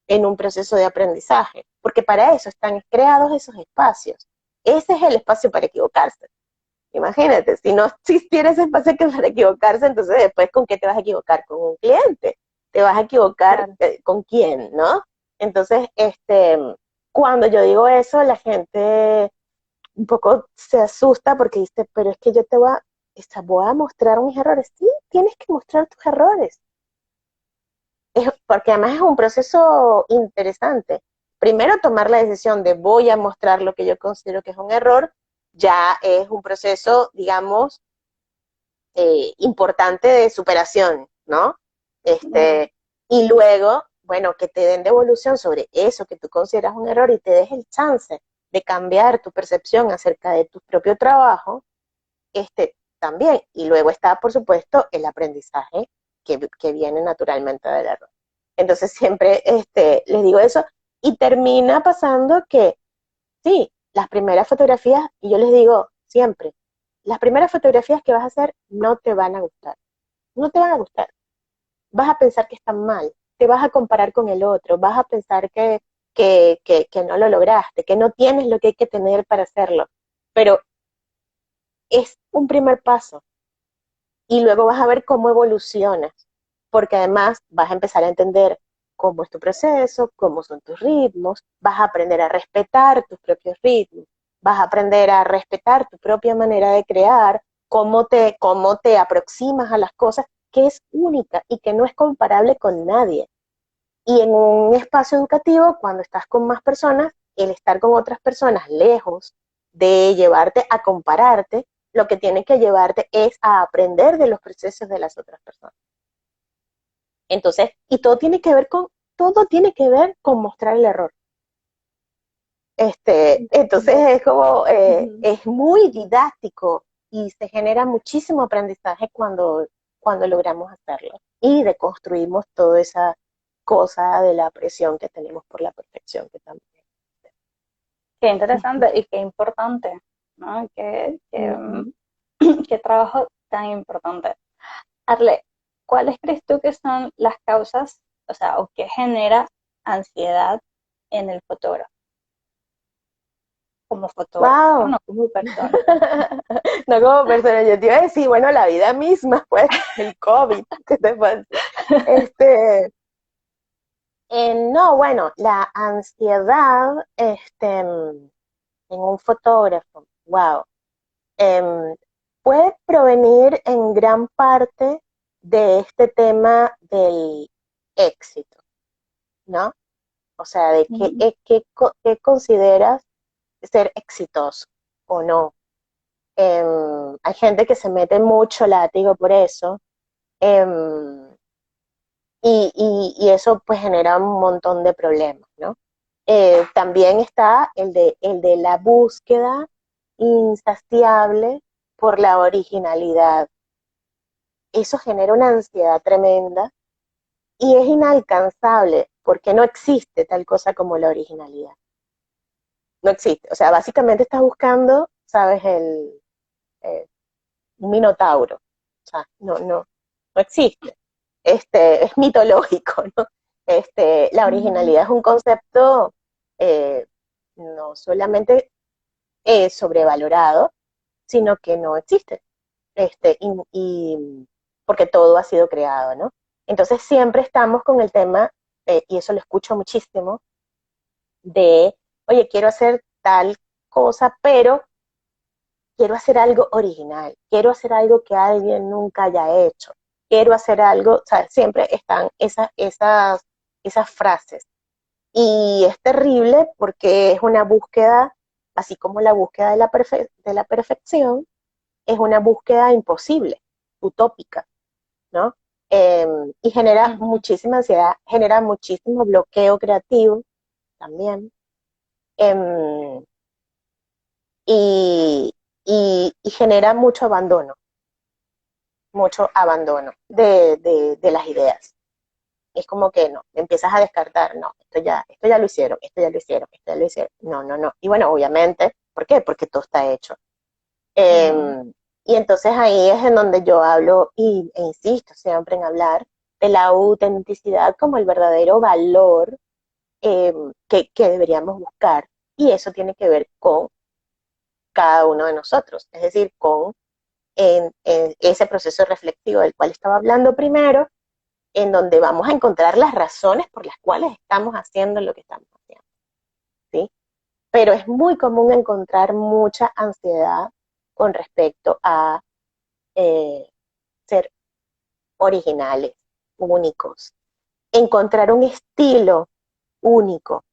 en un proceso de aprendizaje, porque para eso están creados esos espacios. Ese es el espacio para equivocarse. Imagínate, si no existiera ese espacio que para equivocarse, entonces después ¿con qué te vas a equivocar? Con un cliente. ¿Te vas a equivocar claro. con quién, no? Entonces, cuando yo digo eso, la gente un poco se asusta porque dice, pero es que yo voy a mostrar mis errores. Sí, tienes que mostrar tus errores, porque además es un proceso interesante. Primero tomar la decisión de voy a mostrar lo que yo considero que es un error, ya es un proceso, digamos, importante de superación, ¿no? Ujú. Y luego, bueno, que te den devolución sobre eso que tú consideras un error y te des el chance de cambiar tu percepción acerca de tu propio trabajo, también. Y luego está, por supuesto, el aprendizaje que viene naturalmente del error. Entonces siempre les digo eso y termina pasando que sí, las primeras fotografías, y yo les digo siempre, las primeras fotografías que vas a hacer no te van a gustar, no te van a gustar, vas a pensar que están mal, te vas a comparar con el otro, vas a pensar que no lo lograste, que no tienes lo que hay que tener para hacerlo, pero es un primer paso y luego vas a ver cómo evolucionas, porque además vas a empezar a entender cómo es tu proceso, cómo son tus ritmos, vas a aprender a respetar tus propios ritmos, vas a aprender a respetar tu propia manera de crear, cómo te aproximas a las cosas, que es única y que no es comparable con nadie. Y en un espacio educativo, cuando estás con más personas, el estar con otras personas lejos de llevarte a compararte, lo que tiene que llevarte es a aprender de los procesos de las otras personas. Entonces, y todo tiene que ver con mostrar el error. Entonces Entiendo. es como, Ujú. es muy didáctico y se genera muchísimo aprendizaje cuando logramos hacerlo y deconstruimos toda esa cosa de la presión que tenemos por la perfección que también. Qué interesante y qué importante, ¿no? Ujú. Qué trabajo tan importante. Arle, ¿cuáles crees tú que son las causas, o sea, o qué genera ansiedad en el fotógrafo, como fotógrafo, ¿no? Wow. No como persona? No como persona, yo te iba a decir, bueno, la vida misma, pues, el COVID, ¿qué te pasa? Este, no, bueno, la ansiedad, en un fotógrafo, wow, em, puede provenir en gran parte de este tema del éxito, ¿no? O sea, de Mm. qué consideras ser exitoso o no. Hay gente que se mete mucho látigo por eso, em, y eso pues genera un montón de problemas, ¿no? También está el de la búsqueda insaciable por la originalidad. Eso genera una ansiedad tremenda y es inalcanzable porque no existe tal cosa como la originalidad. No existe. O sea, básicamente estás buscando, sabes, eh, un minotauro. O sea, no existe. Es mitológico, ¿no? La Mm. originalidad es un concepto no solamente sobrevalorado, sino que no existe. Porque todo ha sido creado, ¿no? Entonces siempre estamos con el tema, y eso lo escucho muchísimo, de, oye, quiero hacer tal cosa, pero quiero hacer algo original, quiero hacer algo que alguien nunca haya hecho, quiero hacer algo, o sea, siempre están esas frases. Y es terrible porque es una búsqueda, así como la búsqueda de la perfección, es una búsqueda imposible, utópica, ¿no? Eh, y genera Ujú. muchísima ansiedad, genera muchísimo bloqueo creativo también. Eh, y, y genera mucho abandono de las ideas. Es como que no, empiezas a descartar, no, esto ya lo hicieron, esto ya lo hicieron, esto ya lo hicieron, no, no, no. Y bueno, obviamente, ¿por qué? Porque todo está hecho. Ujú. Eh, y entonces ahí es en donde yo hablo e insisto siempre en hablar de la autenticidad como el verdadero valor eh, que deberíamos buscar. Y eso tiene que ver con cada uno de nosotros, es decir, con en ese proceso reflexivo del cual estaba hablando primero, en donde vamos a encontrar las razones por las cuales estamos haciendo lo que estamos haciendo, ¿sí? Pero es muy común encontrar mucha ansiedad con respecto a eh, ser originales, únicos, encontrar un estilo único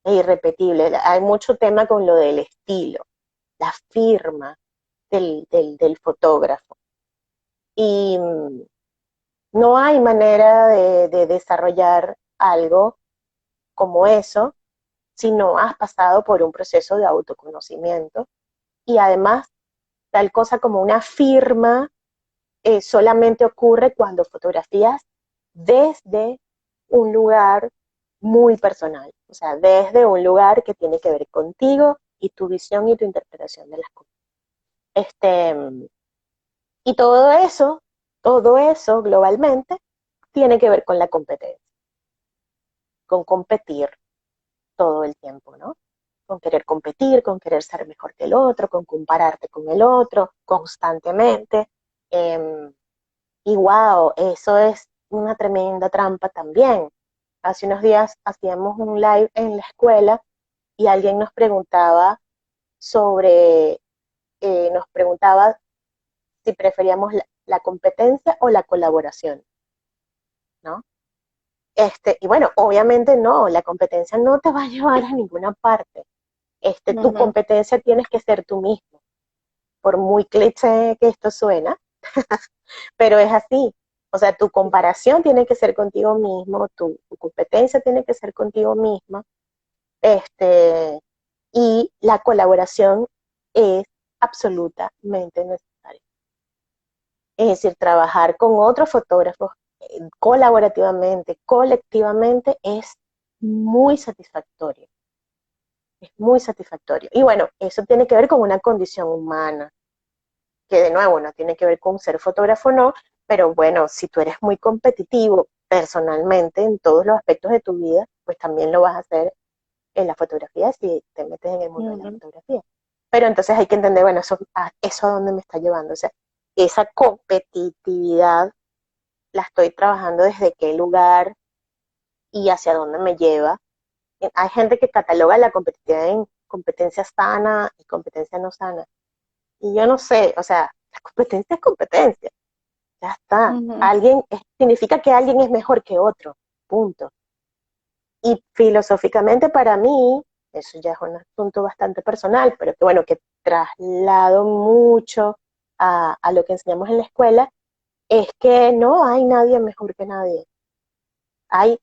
e irrepetible. Hay mucho tema con lo del estilo, la firma del fotógrafo. Y no hay manera de desarrollar algo como eso si no has pasado por un proceso de autoconocimiento. Y además, tal cosa como una firma solamente ocurre cuando fotografías desde un lugar muy personal, o sea, desde un lugar que tiene que ver contigo y tu visión y tu interpretación de las cosas. Este, y todo eso globalmente tiene que ver con la competencia, con competir todo el tiempo, ¿no? Con querer competir, con querer ser mejor que el otro, con compararte con el otro constantemente. Eh, y wow, eso es una tremenda trampa también. Hace unos días hacíamos un live en la escuela y alguien sobre, nos preguntaba si preferíamos la competencia o la colaboración, ¿no? Y bueno, obviamente no, la competencia no te va a llevar a ninguna parte. Tu Ujú. competencia tienes que ser tú mismo, por muy cliché que esto suena, pero es así. O sea, tu comparación tiene que ser contigo mismo, tu competencia tiene que ser contigo misma, este, y la colaboración es absolutamente necesaria. Es decir, trabajar con otros fotógrafos colaborativamente, colectivamente, es muy satisfactorio. Es muy satisfactorio. Y bueno, eso tiene que ver con una condición humana, que de nuevo no tiene que ver con ser fotógrafo o no, pero bueno, si tú eres muy competitivo personalmente en todos los aspectos de tu vida, pues también lo vas a hacer en la fotografía si te metes en el mundo de la Ujú. fotografía. Pero entonces hay que entender, bueno, eso a dónde me está llevando. O sea, esa competitividad la estoy trabajando desde qué lugar y hacia dónde me lleva. Hay gente que cataloga la competitividad en competencia sana y competencia no sana. Y yo no sé, o sea, la competencia es competencia. Ya está. Ujú. Significa que alguien es mejor que otro. Punto. Y filosóficamente para mí, eso ya es un asunto bastante personal, pero que bueno, que traslado mucho a lo que enseñamos en la escuela, es que no hay nadie mejor que nadie. Hay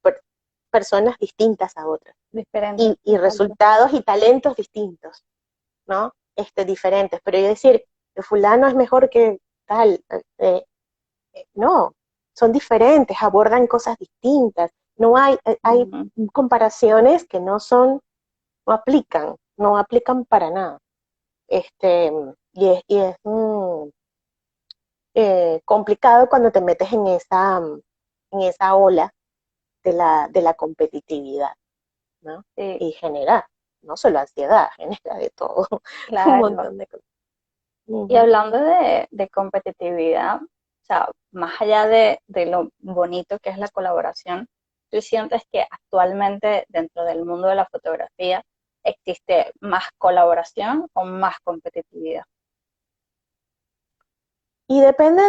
per personas distintas a otras Diferente, y exacto. resultados y talentos distintos, ¿no? Diferentes. Pero yo decir, que fulano es mejor que tal, no, son diferentes, abordan cosas distintas. No hay Ujú. comparaciones que no aplican para nada. Este, y es complicado cuando te metes en esa ola de la competitividad, ¿no? Sí, Y genera, no solo ansiedad, genera de todo, un claro. montón de cosas. Y Ujú. hablando de competitividad, o sea, más allá de lo bonito que es la colaboración, ¿tú sientes que actualmente dentro del mundo de la fotografía existe más colaboración o más competitividad? Y depende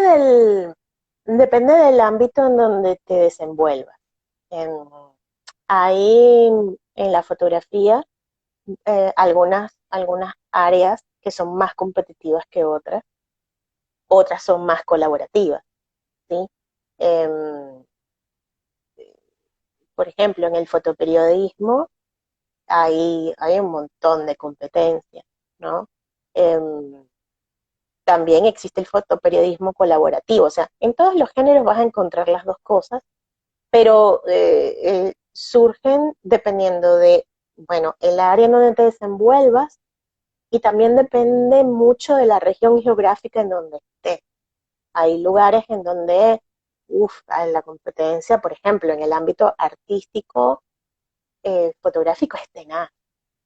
del ámbito en donde te desenvuelvas. En, Hay en la fotografía algunas áreas que son más competitivas que otras son más colaborativas, ¿sí? Em, por ejemplo, en el fotoperiodismo hay un montón de competencias, ¿no? Em, También existe el fotoperiodismo colaborativo, o sea, en todos los géneros vas a encontrar las dos cosas, pero surgen dependiendo de, bueno, el área en donde te desenvuelvas y también depende mucho de la región geográfica en donde estés. Hay lugares en donde, la competencia, por ejemplo, en el ámbito artístico, fotográfico es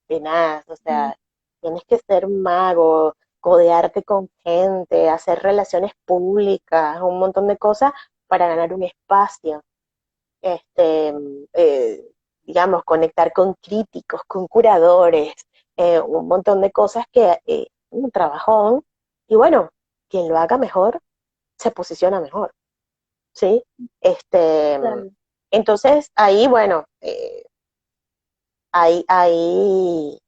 tenaz, o Mm. sea, tienes que ser mago, codearte con gente, hacer relaciones públicas, un montón de cosas para ganar un espacio. este, eh, digamos, conectar con críticos, con curadores, un montón de cosas que un trabajón, y bueno, quien lo haga mejor se posiciona mejor, ¿sí? Este, Claro. entonces, ahí, bueno, hay,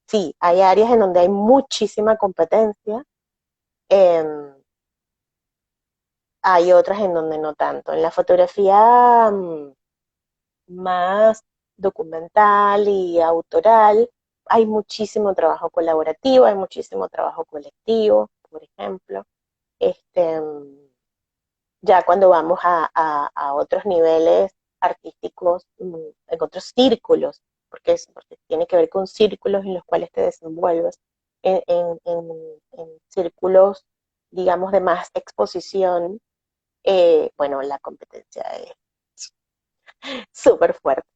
sí, hay áreas en donde hay muchísima competencia, eh, hay otras en donde no tanto. En la fotografía más documental y autoral hay muchísimo trabajo colaborativo, hay muchísimo trabajo colectivo, por ejemplo. Este, ya cuando vamos a otros niveles artísticos, en otros círculos, porque tiene que ver con círculos en los cuales te desenvuelves, en círculos, digamos, de más exposición, bueno, la competencia es súper fuerte.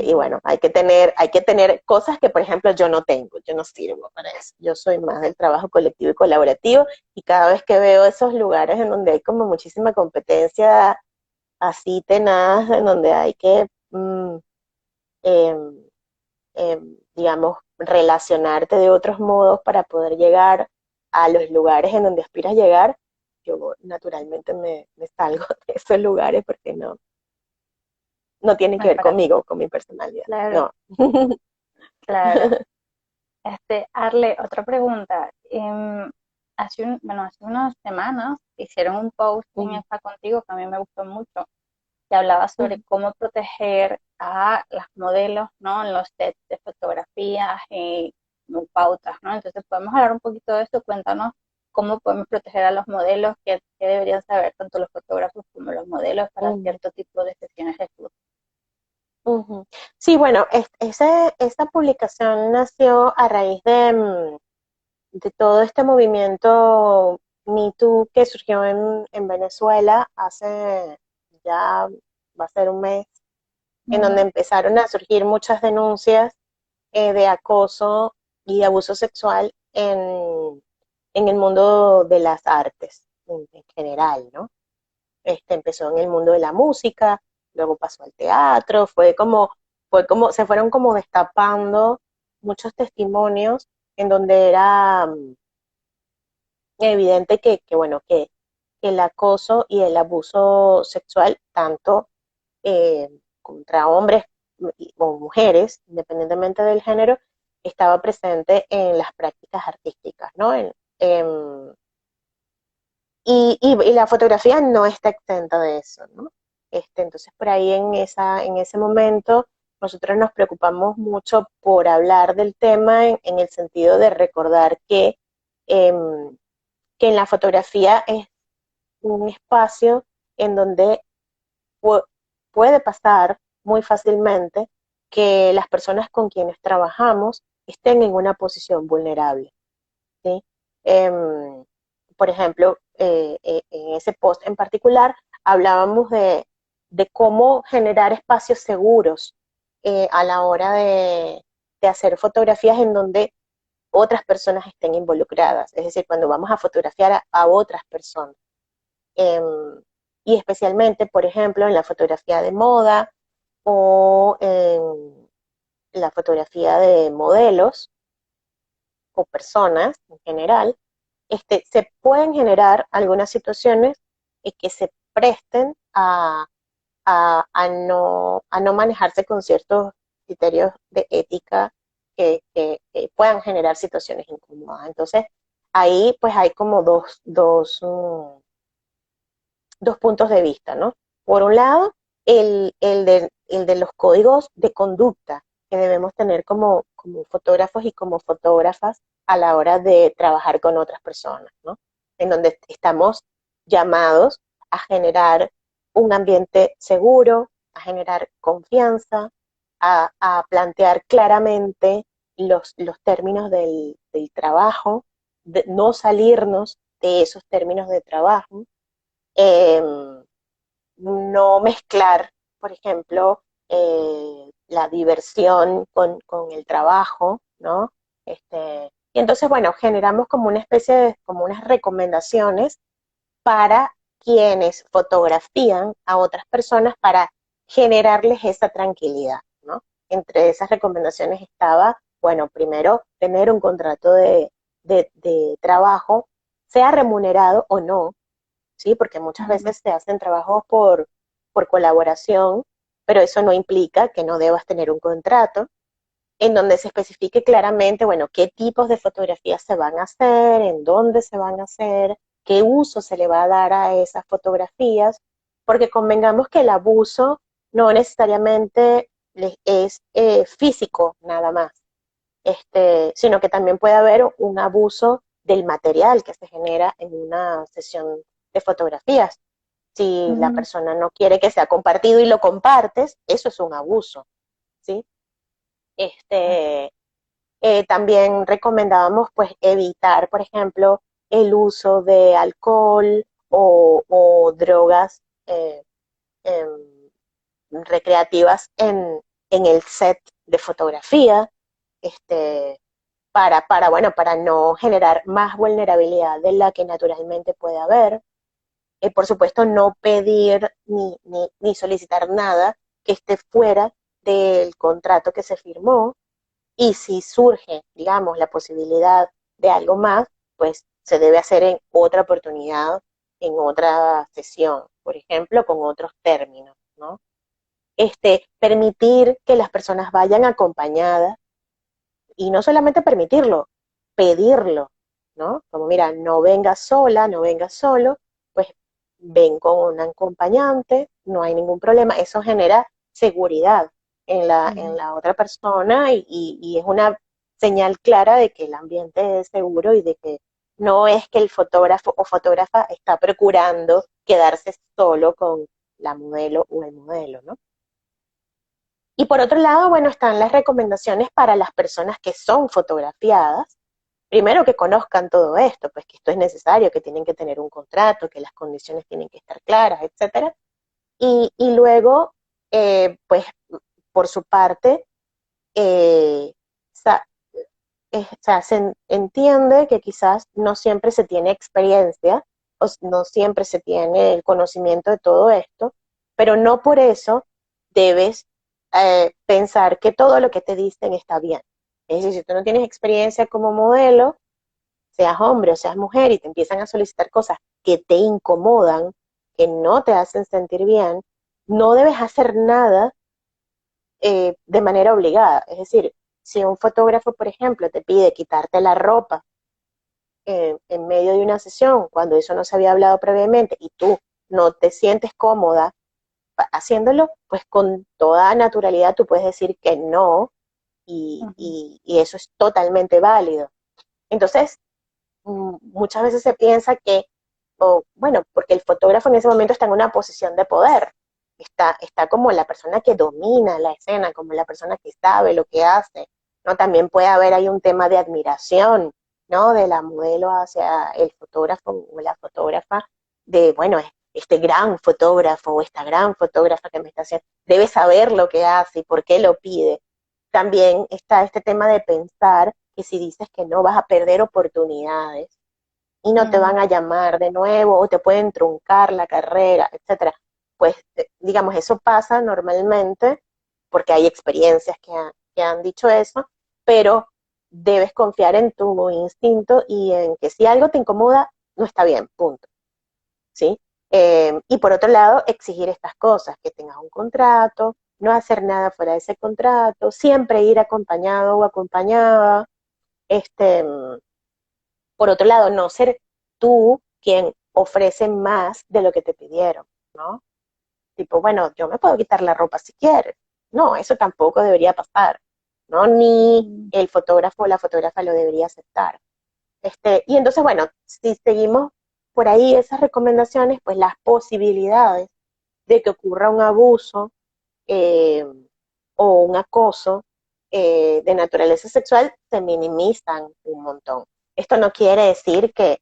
Y Ujú. bueno, hay que tener cosas que, por ejemplo, yo no tengo, yo no sirvo para eso. Yo soy más del trabajo colectivo y colaborativo, y cada vez que veo esos lugares en donde hay como muchísima competencia así tenaz, en donde hay que, eh, digamos, relacionarte de otros modos para poder llegar a los lugares en donde aspiras llegar, yo naturalmente me salgo de esos lugares porque no tienen No que es ver para ti. conmigo, con mi personalidad. Claro, No. claro. Arle, otra pregunta. Hace unas semanas hicieron un post en Ujú, esta contigo que a mí me gustó mucho, que hablaba sobre ujú. cómo proteger a las modelos, ¿no? En los sets de fotografías y como pautas, ¿no? Entonces podemos hablar un poquito de esto. Cuéntanos cómo podemos proteger a los modelos, qué deberían saber tanto los fotógrafos como los modelos para Ujú, cierto tipo de sesiones de fotos. ujú. Sí, bueno, esta publicación nació a raíz de todo este movimiento Me Too que surgió en Venezuela hace ya va a ser un mes, en donde Ujú. empezaron a surgir muchas denuncias de acoso y abuso sexual en el mundo de las artes en general, ¿no? Empezó en el mundo de la música, luego pasó al teatro, se fueron como destapando muchos testimonios en donde era evidente bueno, que el acoso y el abuso sexual, tanto contra hombres o mujeres, independientemente del género, estaba presente en las prácticas artísticas, ¿no? En, y la fotografía no está exenta de eso, ¿no? Entonces, por ahí en ese momento, nosotros nos preocupamos mucho por hablar del tema en el sentido de recordar em, que en la fotografía es un espacio en donde pu- puede pasar muy fácilmente que las personas con quienes trabajamos estén en una posición vulnerable, ¿sí? Em, por ejemplo, en ese post en particular hablábamos de cómo generar espacios seguros a la hora de hacer fotografías en donde otras personas estén involucradas, es decir, cuando vamos a fotografiar a otras personas. Y especialmente, por ejemplo, en la fotografía de moda o en la fotografía de modelos o personas en general, se pueden generar algunas situaciones que se presten a no manejarse con ciertos criterios de ética que puedan generar situaciones incómodas. Entonces, ahí pues hay como dos puntos de vista, ¿no? Por un lado, el de los códigos de conducta que debemos tener como fotógrafos y como fotógrafas a la hora de trabajar con otras personas, ¿no? En donde estamos llamados a generar un ambiente seguro, a generar confianza, a plantear claramente los términos del trabajo, de no salirnos de esos términos de trabajo, eh, no mezclar, por ejemplo, la diversión con el trabajo, ¿no? Y entonces, bueno, generamos como una especie de, como unas recomendaciones para quienes fotografían a otras personas para generarles esa tranquilidad, ¿no? Entre esas recomendaciones estaba, bueno, primero, tener un contrato de trabajo, sea remunerado o no, ¿sí? Porque muchas Ujú. veces se hacen trabajos por colaboración, pero eso no implica que no debas tener un contrato en donde se especifique claramente, bueno, qué tipos de fotografías se van a hacer, en dónde se van a hacer, qué uso se le va a dar a esas fotografías, porque convengamos que el abuso no necesariamente es físico nada más, sino que también puede haber un abuso del material que se genera en una sesión de fotografías. Si la Ujú, persona no quiere que sea compartido y lo compartes, eso es un abuso, ¿sí? Este, también recomendábamos pues evitar, por ejemplo, el uso de alcohol o drogas em, recreativas en el set de fotografía, este, bueno, para no generar más vulnerabilidad de la que naturalmente puede haber. Por supuesto, no pedir ni solicitar nada que esté fuera del contrato que se firmó, y si surge, digamos, la posibilidad de algo más, pues se debe hacer en otra oportunidad, en otra sesión, por ejemplo, con otros términos, ¿no? Permitir que las personas vayan acompañadas, y no solamente permitirlo, pedirlo, ¿no? Como mira, no vengas sola, no vengas solo, pues ven con un acompañante, no hay ningún problema, eso genera seguridad en ujú. la otra persona, y es una señal clara de que el ambiente es seguro y de que no es que el fotógrafo o fotógrafa está procurando quedarse solo con la modelo o el modelo, ¿no? Y por otro lado, bueno, están las recomendaciones para las personas que son fotografiadas. Primero, que conozcan todo esto, pues que esto es necesario, que tienen que tener un contrato, que las condiciones tienen que estar claras, etcétera. Y luego, pues, por su parte, eh, sa- o sea, se entiende que quizás no siempre se tiene experiencia, no siempre se tiene el conocimiento de todo esto, pero no por eso debes pensar que todo lo que te dicen está bien. Es decir, si tú no tienes experiencia como modelo, seas hombre o seas mujer, y te empiezan a solicitar cosas que te incomodan, que no te hacen sentir bien, no debes hacer nada de manera obligada. Es decir, si un fotógrafo, por ejemplo, te pide quitarte la ropa en medio de una sesión, cuando eso no se había hablado previamente y tú no te sientes cómoda haciéndolo, pues con toda naturalidad tú puedes decir que no, Ujú. y eso es totalmente válido. Entonces, muchas veces se piensa que, bueno, porque el fotógrafo en ese momento está en una posición de poder, está como la persona que domina la escena, como la persona que sabe lo que hace, ¿no? También puede haber ahí un tema de admiración, ¿no? De la modelo hacia el fotógrafo o la fotógrafa, de, bueno, este gran fotógrafo o esta gran fotógrafa que me está haciendo, debe saber lo que hace y por qué lo pide. También está este tema de pensar que si dices que no, vas a perder oportunidades y no te van Mm, a llamar de nuevo o te pueden truncar la carrera, etcétera. Pues digamos, eso pasa normalmente porque hay experiencias que han dicho eso, pero debes confiar en tu instinto y en que si algo te incomoda, no está bien, punto, ¿sí? Y por otro lado, exigir estas cosas, que tengas un contrato, no hacer nada fuera de ese contrato, siempre ir acompañado o acompañada. Este, por otro lado, no ser tú quien ofrece más de lo que te pidieron, ¿no? Tipo, bueno, yo me puedo quitar la ropa si quieres. No, eso tampoco debería pasar, ¿no? Ni mm, el fotógrafo o la fotógrafa lo debería aceptar. Y entonces, bueno, si seguimos por ahí esas recomendaciones, pues las posibilidades de que ocurra un abuso eh, o un acoso de naturaleza sexual se minimizan un montón. Esto no quiere decir que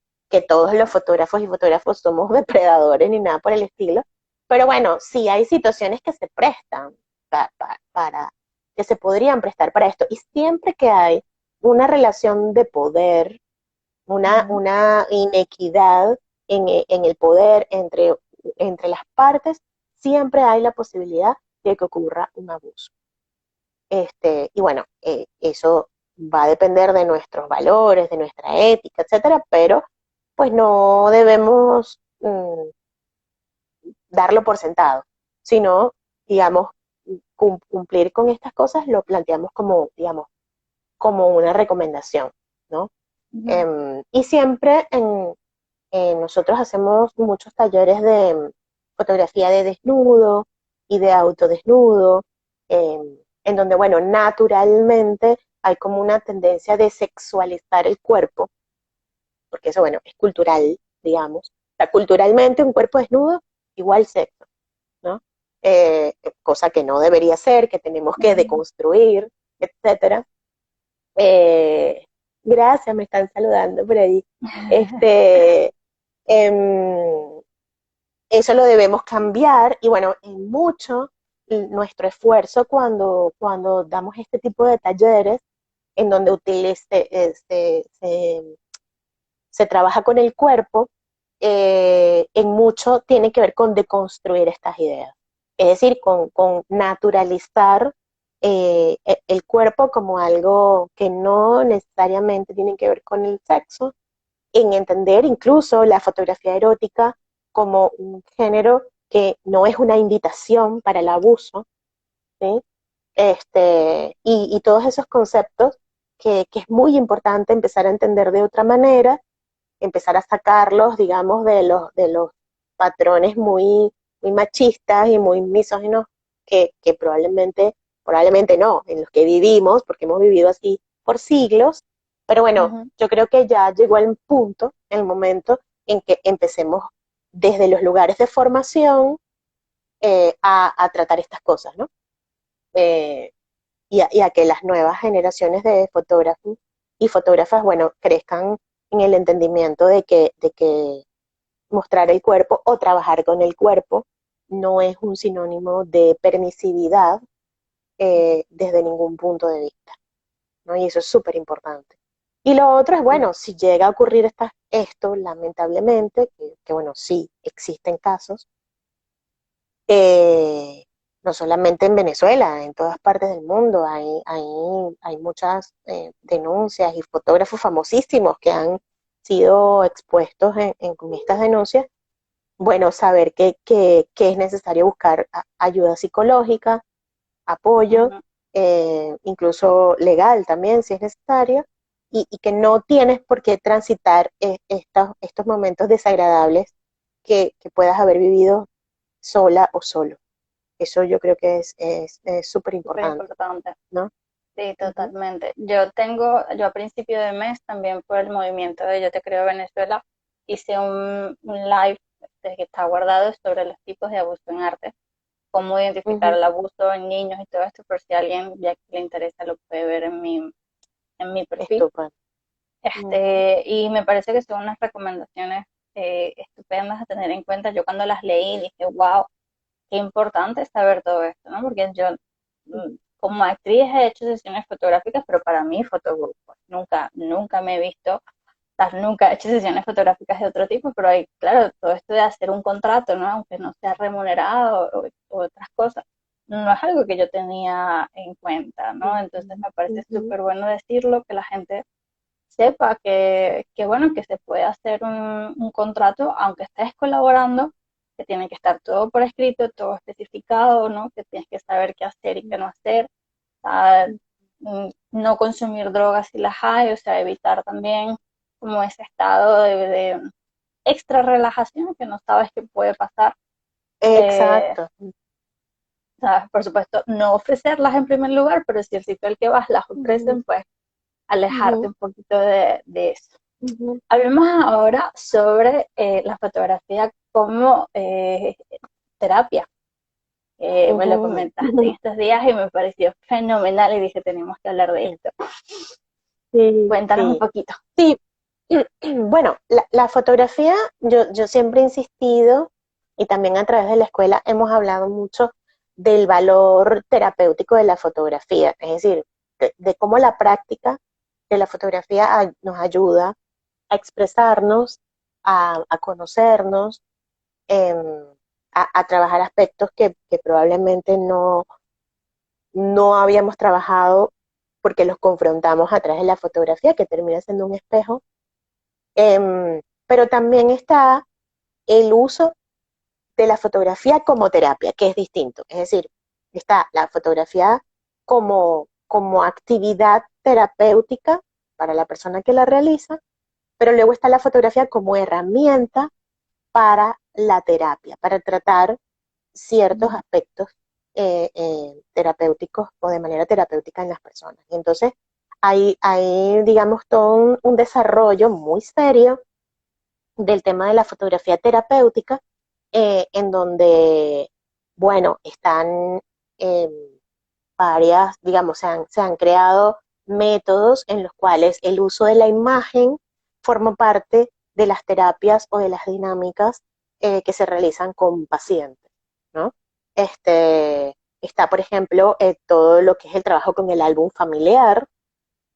todos los fotógrafos y fotógrafos somos depredadores ni nada por el estilo, pero bueno, sí hay situaciones que se prestan para que se podrían prestar para esto. Y siempre que hay una relación de poder, ujú. una inequidad en el poder entre las partes, siempre hay la posibilidad de que ocurra un abuso. Y bueno, eso va a depender de nuestros valores, de nuestra ética, etcétera, pero pues no debemos darlo por sentado, sino, digamos, cumplir con estas cosas lo planteamos como, digamos, como una recomendación, ¿no? Ujú. Y siempre en nosotros hacemos muchos talleres de fotografía de desnudo y de autodesnudo, eh, en donde, bueno, naturalmente hay como una tendencia de sexualizar el cuerpo, porque eso, bueno, es cultural, digamos. O sea, culturalmente un cuerpo desnudo igual sexo, ¿no? Cosa que no debería ser, que tenemos que Ujú. deconstruir, etcétera. Eh, Gracias, me están saludando por ahí. Este, em, Eso lo debemos cambiar y bueno, en mucho nuestro esfuerzo cuando damos este tipo de talleres en donde se trabaja con el cuerpo, en mucho tiene que ver con deconstruir estas ideas. Es decir, con naturalizar el cuerpo como algo que no necesariamente tiene que ver con el sexo, en entender incluso la fotografía erótica como un género que no es una invitación para el abuso, ¿sí? Y todos esos conceptos que es muy importante empezar a entender de otra manera, empezar a sacarlos, digamos, de los patrones muy machistas y muy misóginos que probablemente no, en los que vivimos, porque hemos vivido así por siglos, pero bueno, Ujú. yo creo que ya llegó el punto, el momento en que empecemos desde los lugares de formación a tratar estas cosas, ¿no? Eh, y a que las nuevas generaciones de fotógrafos y fotógrafas, bueno, crezcan en el entendimiento de que mostrar el cuerpo o trabajar con el cuerpo no es un sinónimo de permisividad desde ningún punto de vista, ¿no? Y eso es súper importante. Y lo otro es, Sí. bueno, si llega a ocurrir esto, lamentablemente, que bueno, sí existen casos, eh, no solamente en Venezuela, en todas partes del mundo hay muchas denuncias y fotógrafos famosísimos que han sido expuestos con estas denuncias. Bueno, saber que es necesario buscar ayuda psicológica, apoyo, Ujú. incluso legal también si es necesario, y que no tienes por qué transitar estos momentos desagradables que puedas haber vivido sola o solo. Eso yo creo que es súper Súper importante, importante. ¿no? Sí, Ujú, totalmente. Yo a principio de mes, también por el movimiento de Yo Te Creo Venezuela, hice un live que está guardado sobre los tipos de abuso en arte, cómo identificar ujú, el abuso en niños y todo esto, por si a alguien ya que le interesa lo puede ver en mi perfil. estupendo. Ujú, Y me parece que son unas recomendaciones estupendas a tener en cuenta. Yo cuando las leí dije, wow, qué importante es saber todo esto, ¿no? Porque yo como actriz he hecho sesiones fotográficas, pero para mí fotografía. Nunca me he visto, o sea, nunca he hecho sesiones fotográficas de otro tipo, pero hay, claro, todo esto de hacer un contrato, ¿no? Aunque no sea remunerado o otras cosas, no es algo que yo tenía en cuenta, ¿no? Entonces me parece ujú, súper bueno decirlo, que la gente sepa que bueno, que se puede hacer un contrato, aunque estés colaborando, que tiene que estar todo por escrito, todo especificado, ¿no? Que tienes que saber qué hacer y qué no hacer, a, no consumir drogas si las hay, o sea, evitar también como ese estado de extra relajación que no sabes qué puede pasar. Eh, exacto. ¿Sabes? Por supuesto, no ofrecerlas en primer lugar, pero si el sitio al que vas las Ujú, ofrecen, pues alejarte ujú, un poquito de eso. ujú, Hablemos ahora sobre la fotografía como terapia. Me lo ujú. comentaste en estos días y me pareció fenomenal y dije, tenemos que hablar de esto. Sí, Cuéntanos un sí. poquito. Sí, bueno, la fotografía, yo siempre he insistido, y también a través de la escuela hemos hablado mucho del valor terapéutico de la fotografía, es decir, de cómo la práctica de la fotografía nos ayuda a expresarnos, a conocernos, em, a trabajar aspectos que probablemente no habíamos trabajado porque los confrontamos a través de la fotografía, que termina siendo un espejo. Pero también está el uso de la fotografía como terapia, que es distinto. Es decir, está la fotografía como actividad terapéutica para la persona que la realiza, pero luego está la fotografía como herramienta para la terapia, para tratar ciertos aspectos terapéuticos o de manera terapéutica en las personas. Y entonces hay, digamos, todo un desarrollo muy serio del tema de la fotografía terapéutica, en donde, bueno, están eh, varias, digamos, se han creado métodos en los cuales el uso de la imagen forma parte de las terapias o de las dinámicas que se realizan con pacientes, ¿no? Está, por ejemplo, todo lo que es el trabajo con el álbum familiar.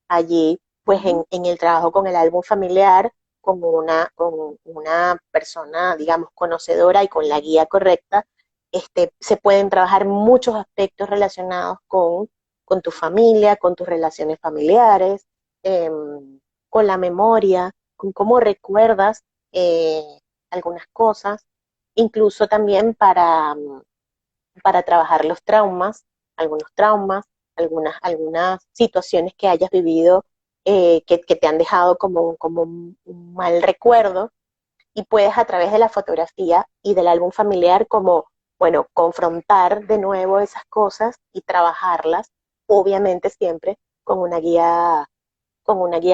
Allí, pues en el trabajo con el álbum familiar, con una persona, digamos, conocedora y con la guía correcta, se pueden trabajar muchos aspectos relacionados con tu familia, con tus relaciones familiares, eh, con la memoria, con cómo recuerdas eh, algunas cosas, incluso también para trabajar los traumas, algunos traumas, algunas situaciones que hayas vivido que te han dejado como un mal recuerdo, y puedes a través de la fotografía y del álbum familiar como, bueno, confrontar de nuevo esas cosas y trabajarlas, obviamente siempre con una guía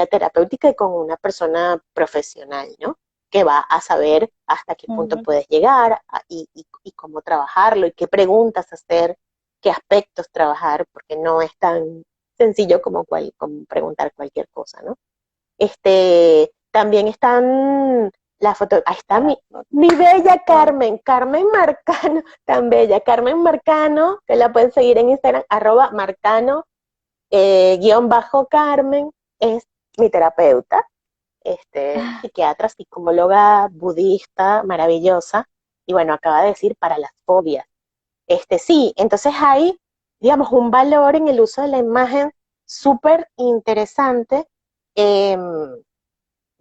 terapéutica y con una persona profesional, ¿no? Que va a saber hasta qué punto Ujú. puedes llegar y cómo trabajarlo y qué preguntas hacer, qué aspectos trabajar, porque no es tan sencillo como preguntar cualquier cosa, ¿no? También están la foto, ahí está mi bella Carmen, Carmen Marcano, tan bella, Carmen Marcano, que la pueden seguir en Instagram, @marcano, guión bajo Carmen, es mi terapeuta, psiquiatra, psicóloga budista, maravillosa, y bueno, acaba de decir para las fobias. Sí, entonces hay, digamos, un valor en el uso de la imagen súper interesante, eh,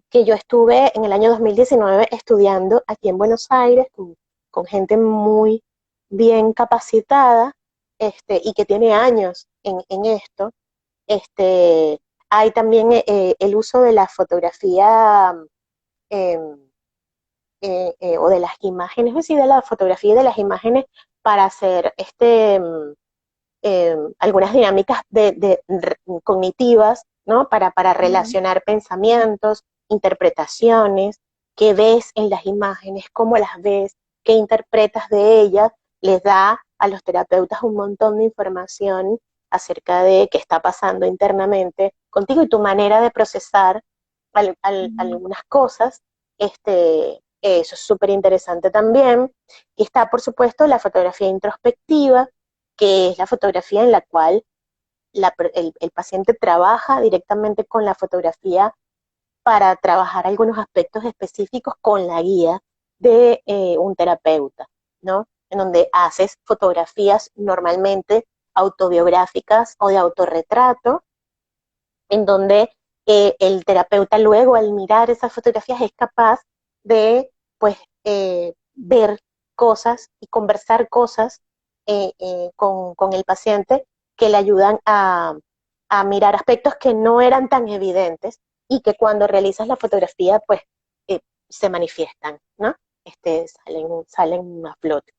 que yo estuve en el año 2019 estudiando aquí en Buenos Aires con gente muy bien capacitada, y que tiene años en esto. este, Hay también el uso de la fotografía, eh, o de las imágenes, es decir, de la fotografía y de las imágenes para hacer algunas dinámicas cognitivas, ¿no? Para Ujú. relacionar pensamientos, interpretaciones, qué ves en las imágenes, cómo las ves, qué interpretas de ellas, les da a los terapeutas un montón de información acerca de qué está pasando internamente contigo y tu manera de procesar Ujú. algunas cosas. Eso es súper interesante también. Y está, por supuesto, la fotografía introspectiva, que es la fotografía en la cual el paciente trabaja directamente con la fotografía para trabajar algunos aspectos específicos con la guía de un terapeuta, ¿no? En donde haces fotografías normalmente autobiográficas o de autorretrato, en donde el terapeuta luego al mirar esas fotografías es capaz de, pues, ver cosas y conversar cosas con el paciente que le ayudan a mirar aspectos que no eran tan evidentes y que cuando realizas la fotografía, pues, se manifiestan, ¿no? Salen a flote.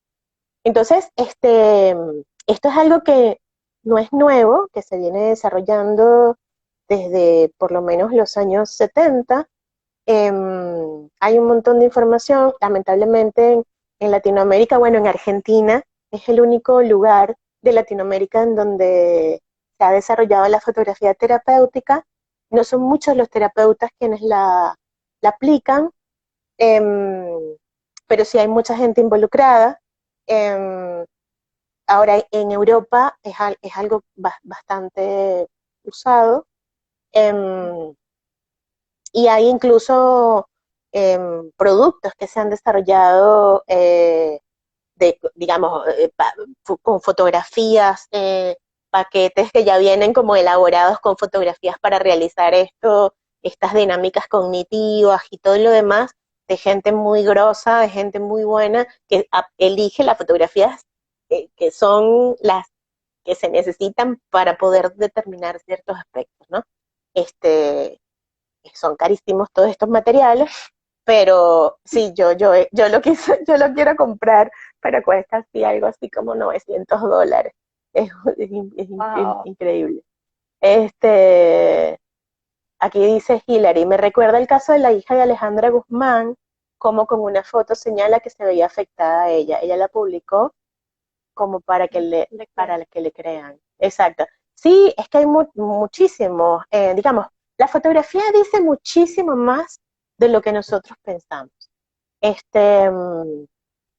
Entonces, esto es algo que no es nuevo, que se viene desarrollando desde por lo menos los años 70. Hay un montón de información, lamentablemente en Latinoamérica, bueno, en Argentina es el único lugar de Latinoamérica en donde se ha desarrollado la fotografía terapéutica. No son muchos los terapeutas quienes la aplican, em, pero sí hay mucha gente involucrada. Em, Ahora en Europa es algo bastante usado, em, y hay incluso productos que se han desarrollado, digamos, con fotografías, paquetes que ya vienen como elaborados con fotografías para realizar estas dinámicas cognitivas y todo lo demás, de gente muy grosa, de gente muy buena, que elige las fotografías que son las que se necesitan para poder determinar ciertos aspectos, ¿no? Este, es son carísimos todos estos materiales, pero sí, yo lo quiero comprar, pero cuesta así algo así como $900. Es Wow. increíble. Este, Aquí dice Hillary, me recuerda el caso de la hija de Alejandra Guzmán, como con una foto señala que se veía afectada a ella. Ella la publicó como ¿De qué? para que le crean. Exacto. Sí, es que hay muchísimos, digamos, la fotografía dice muchísimo más de lo que nosotros pensamos. Este, mm,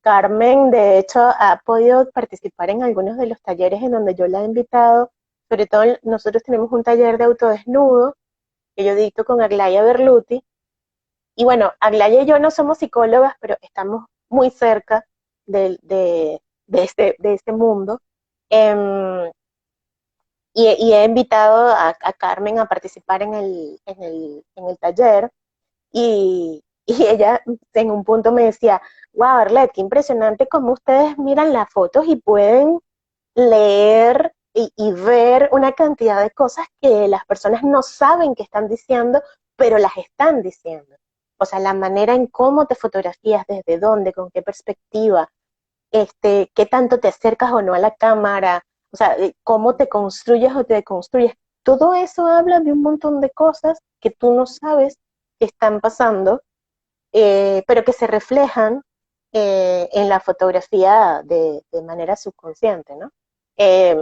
Carmen, de hecho, ha podido participar en algunos de los talleres en donde yo la he invitado. Sobre todo, nosotros tenemos un taller de autodesnudo que yo dicto con Aglaya Berluti. Y bueno, Aglaya y yo no somos psicólogas, pero estamos muy cerca de este mundo. Em, y he invitado a Carmen a participar en el taller y ella en un punto me decía, wow, Arlet, qué impresionante cómo ustedes miran las fotos y pueden leer y ver una cantidad de cosas que las personas no saben que están diciendo, pero las están diciendo. O sea, la manera en cómo te fotografías, desde dónde, con qué perspectiva, qué tanto te acercas o no a la cámara, o sea, cómo te construyes o te deconstruyes. Todo eso habla de un montón de cosas que tú no sabes que están pasando, pero que se reflejan en la fotografía de manera subconsciente, ¿no? Eh,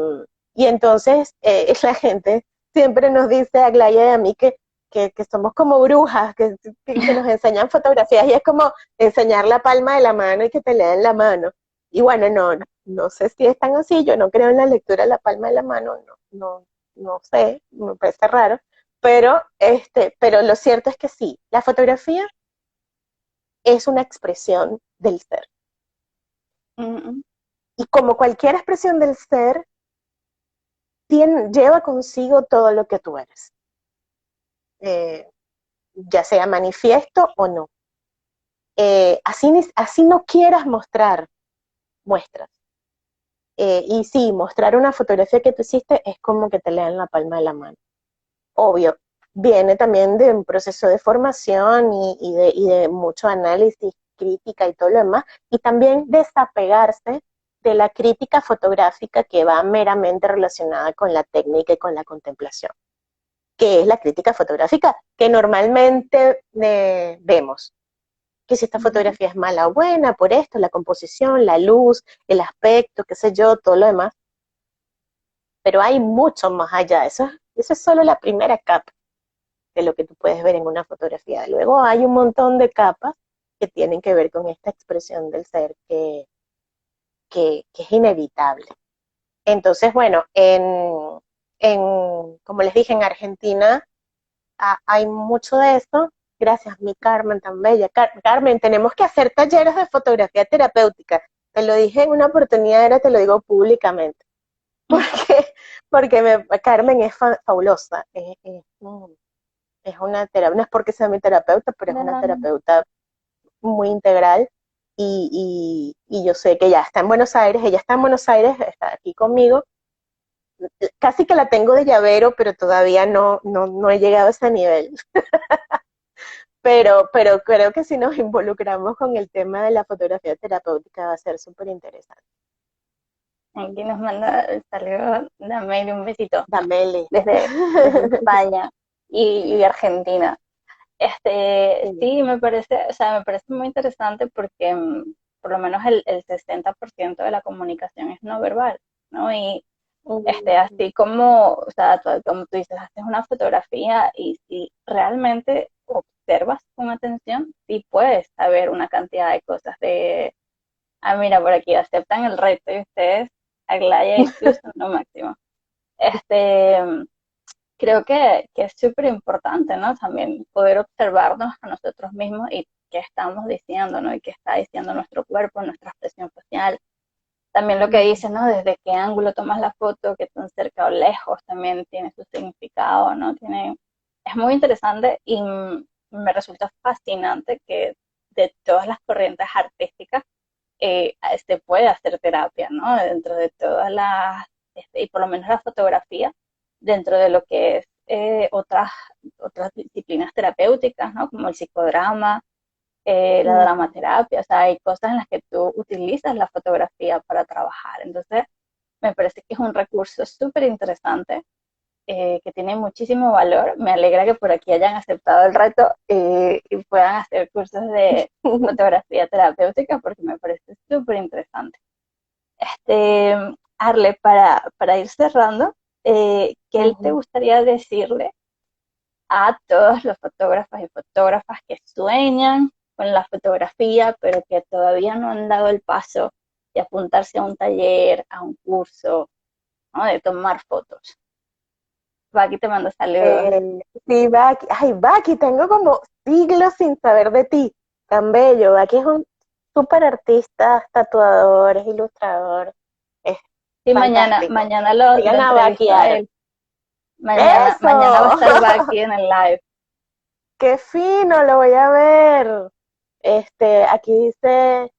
y entonces la gente siempre nos dice a Glaya y a mí que somos como brujas, que nos enseñan fotografías y es como enseñar la palma de la mano y que te lean la mano. Y bueno, no sé si es tan así, yo no creo en la lectura de la palma de la mano, no sé, me parece raro, pero lo cierto es que sí, la fotografía es una expresión del ser. Mm, Y como cualquier expresión del ser, lleva consigo todo lo que tú eres, eh, ya sea manifiesto o no. Así no quieras mostrar, muestras. Y sí, mostrar una fotografía que tú hiciste es como que te lean la palma de la mano. Obvio, viene también de un proceso de formación y de mucho análisis, crítica y todo lo demás, y también desapegarse de la crítica fotográfica que va meramente relacionada con la técnica y con la contemplación, que es la crítica fotográfica que normalmente vemos, que si esta ujú. fotografía es mala o buena, por esto, la composición, la luz, el aspecto, qué sé yo, todo lo demás, pero hay mucho más allá, eso es solo la primera capa de lo que tú puedes ver en una fotografía. Luego hay un montón de capas que tienen que ver con esta expresión del ser que es inevitable. Entonces, bueno, como les dije, en Argentina hay mucho de eso. Gracias, mi Carmen, tan bella. Carmen, tenemos que hacer talleres de fotografía terapéutica. Te lo dije en una oportunidad, ahora te lo digo públicamente. Porque, Carmen es fabulosa. Es una terapeuta, no es porque sea mi terapeuta, pero es una No, no. terapeuta muy integral y yo sé que ya está en Buenos Aires, ella está en Buenos Aires, está aquí conmigo, casi que la tengo de llavero, pero todavía no he llegado a ese nivel. Pero creo que si nos involucramos con el tema de la fotografía terapéutica va a ser súper interesante. Aquí nos manda el saludo, dame un besito Damele. desde España y Argentina. Sí. Sí, me parece, o sea, me parece muy interesante porque por lo menos el 60% de la comunicación es no verbal, ¿no? Y Mm, así como, o sea, como tú dices, haces una fotografía y si realmente observas con atención, sí puedes saber una cantidad de cosas de, mira, por aquí aceptan el reto y ustedes, Aglaya y tú son lo máximo. Este, Creo que es súper importante, ¿no? También poder observarnos a nosotros mismos y qué estamos diciendo, ¿no? Y qué está diciendo nuestro cuerpo, nuestra expresión facial. También lo que dices, ¿no? Desde qué ángulo tomas la foto, qué tan cerca o lejos también tiene su significado, ¿no? Es muy interesante y me resulta fascinante que de todas las corrientes artísticas se puede hacer terapia, ¿no? Dentro de todas y por lo menos la fotografía, dentro de lo que es otras disciplinas terapéuticas, ¿no? Como el psicodrama, la Mm. dramaterapia, o sea, hay cosas en las que tú utilizas la fotografía para trabajar. Entonces, me parece que es un recurso súper interesante, que tiene muchísimo valor. Me alegra que por aquí hayan aceptado el reto, y puedan hacer cursos de fotografía terapéutica porque me parece súper interesante. Este, Arle, para ir cerrando, ¿qué te Ujú. gustaría decirle a todos los fotógrafos y fotógrafas que sueñan con la fotografía, pero que todavía no han dado el paso de apuntarse a un taller, a un curso, ¿no? De tomar fotos? Va, aquí te mando saludos. Sí, Baki, ay, Baki, tengo como siglos sin saber de ti, tan bello. Baki es un súper artista, tatuador, es ilustrador, es Sí, fantástico. mañana lo Vayan a entrevisto a vaquear. él. Mañana va a ¡Eso! estar aquí en el live. ¡Qué fino! Lo voy a ver. Aquí dice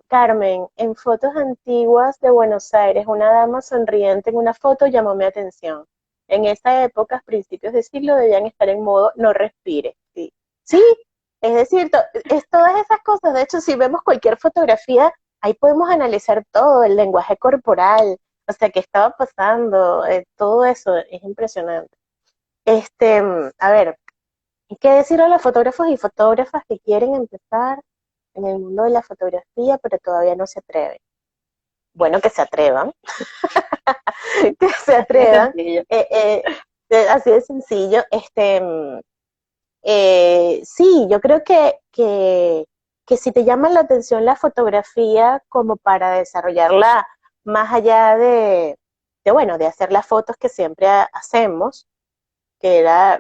Carmen, en fotos antiguas de Buenos Aires, una dama sonriente en una foto llamó mi atención. En esa época, a principios de siglo, debían estar en modo no respire. Sí, sí, es decir, es todas esas cosas. De hecho, si vemos cualquier fotografía, ahí podemos analizar todo, el lenguaje corporal, o sea, qué estaba pasando, todo eso es impresionante. A ver, ¿qué decir a los fotógrafos y fotógrafas que quieren empezar en el mundo de la fotografía, pero todavía no se atreven? Bueno, que se atrevan, que se Así de atrevan. sencillo. Así de sencillo. Sí, yo creo que si te llama la atención la fotografía como para desarrollarla más allá bueno, de hacer las fotos que siempre hacemos, que era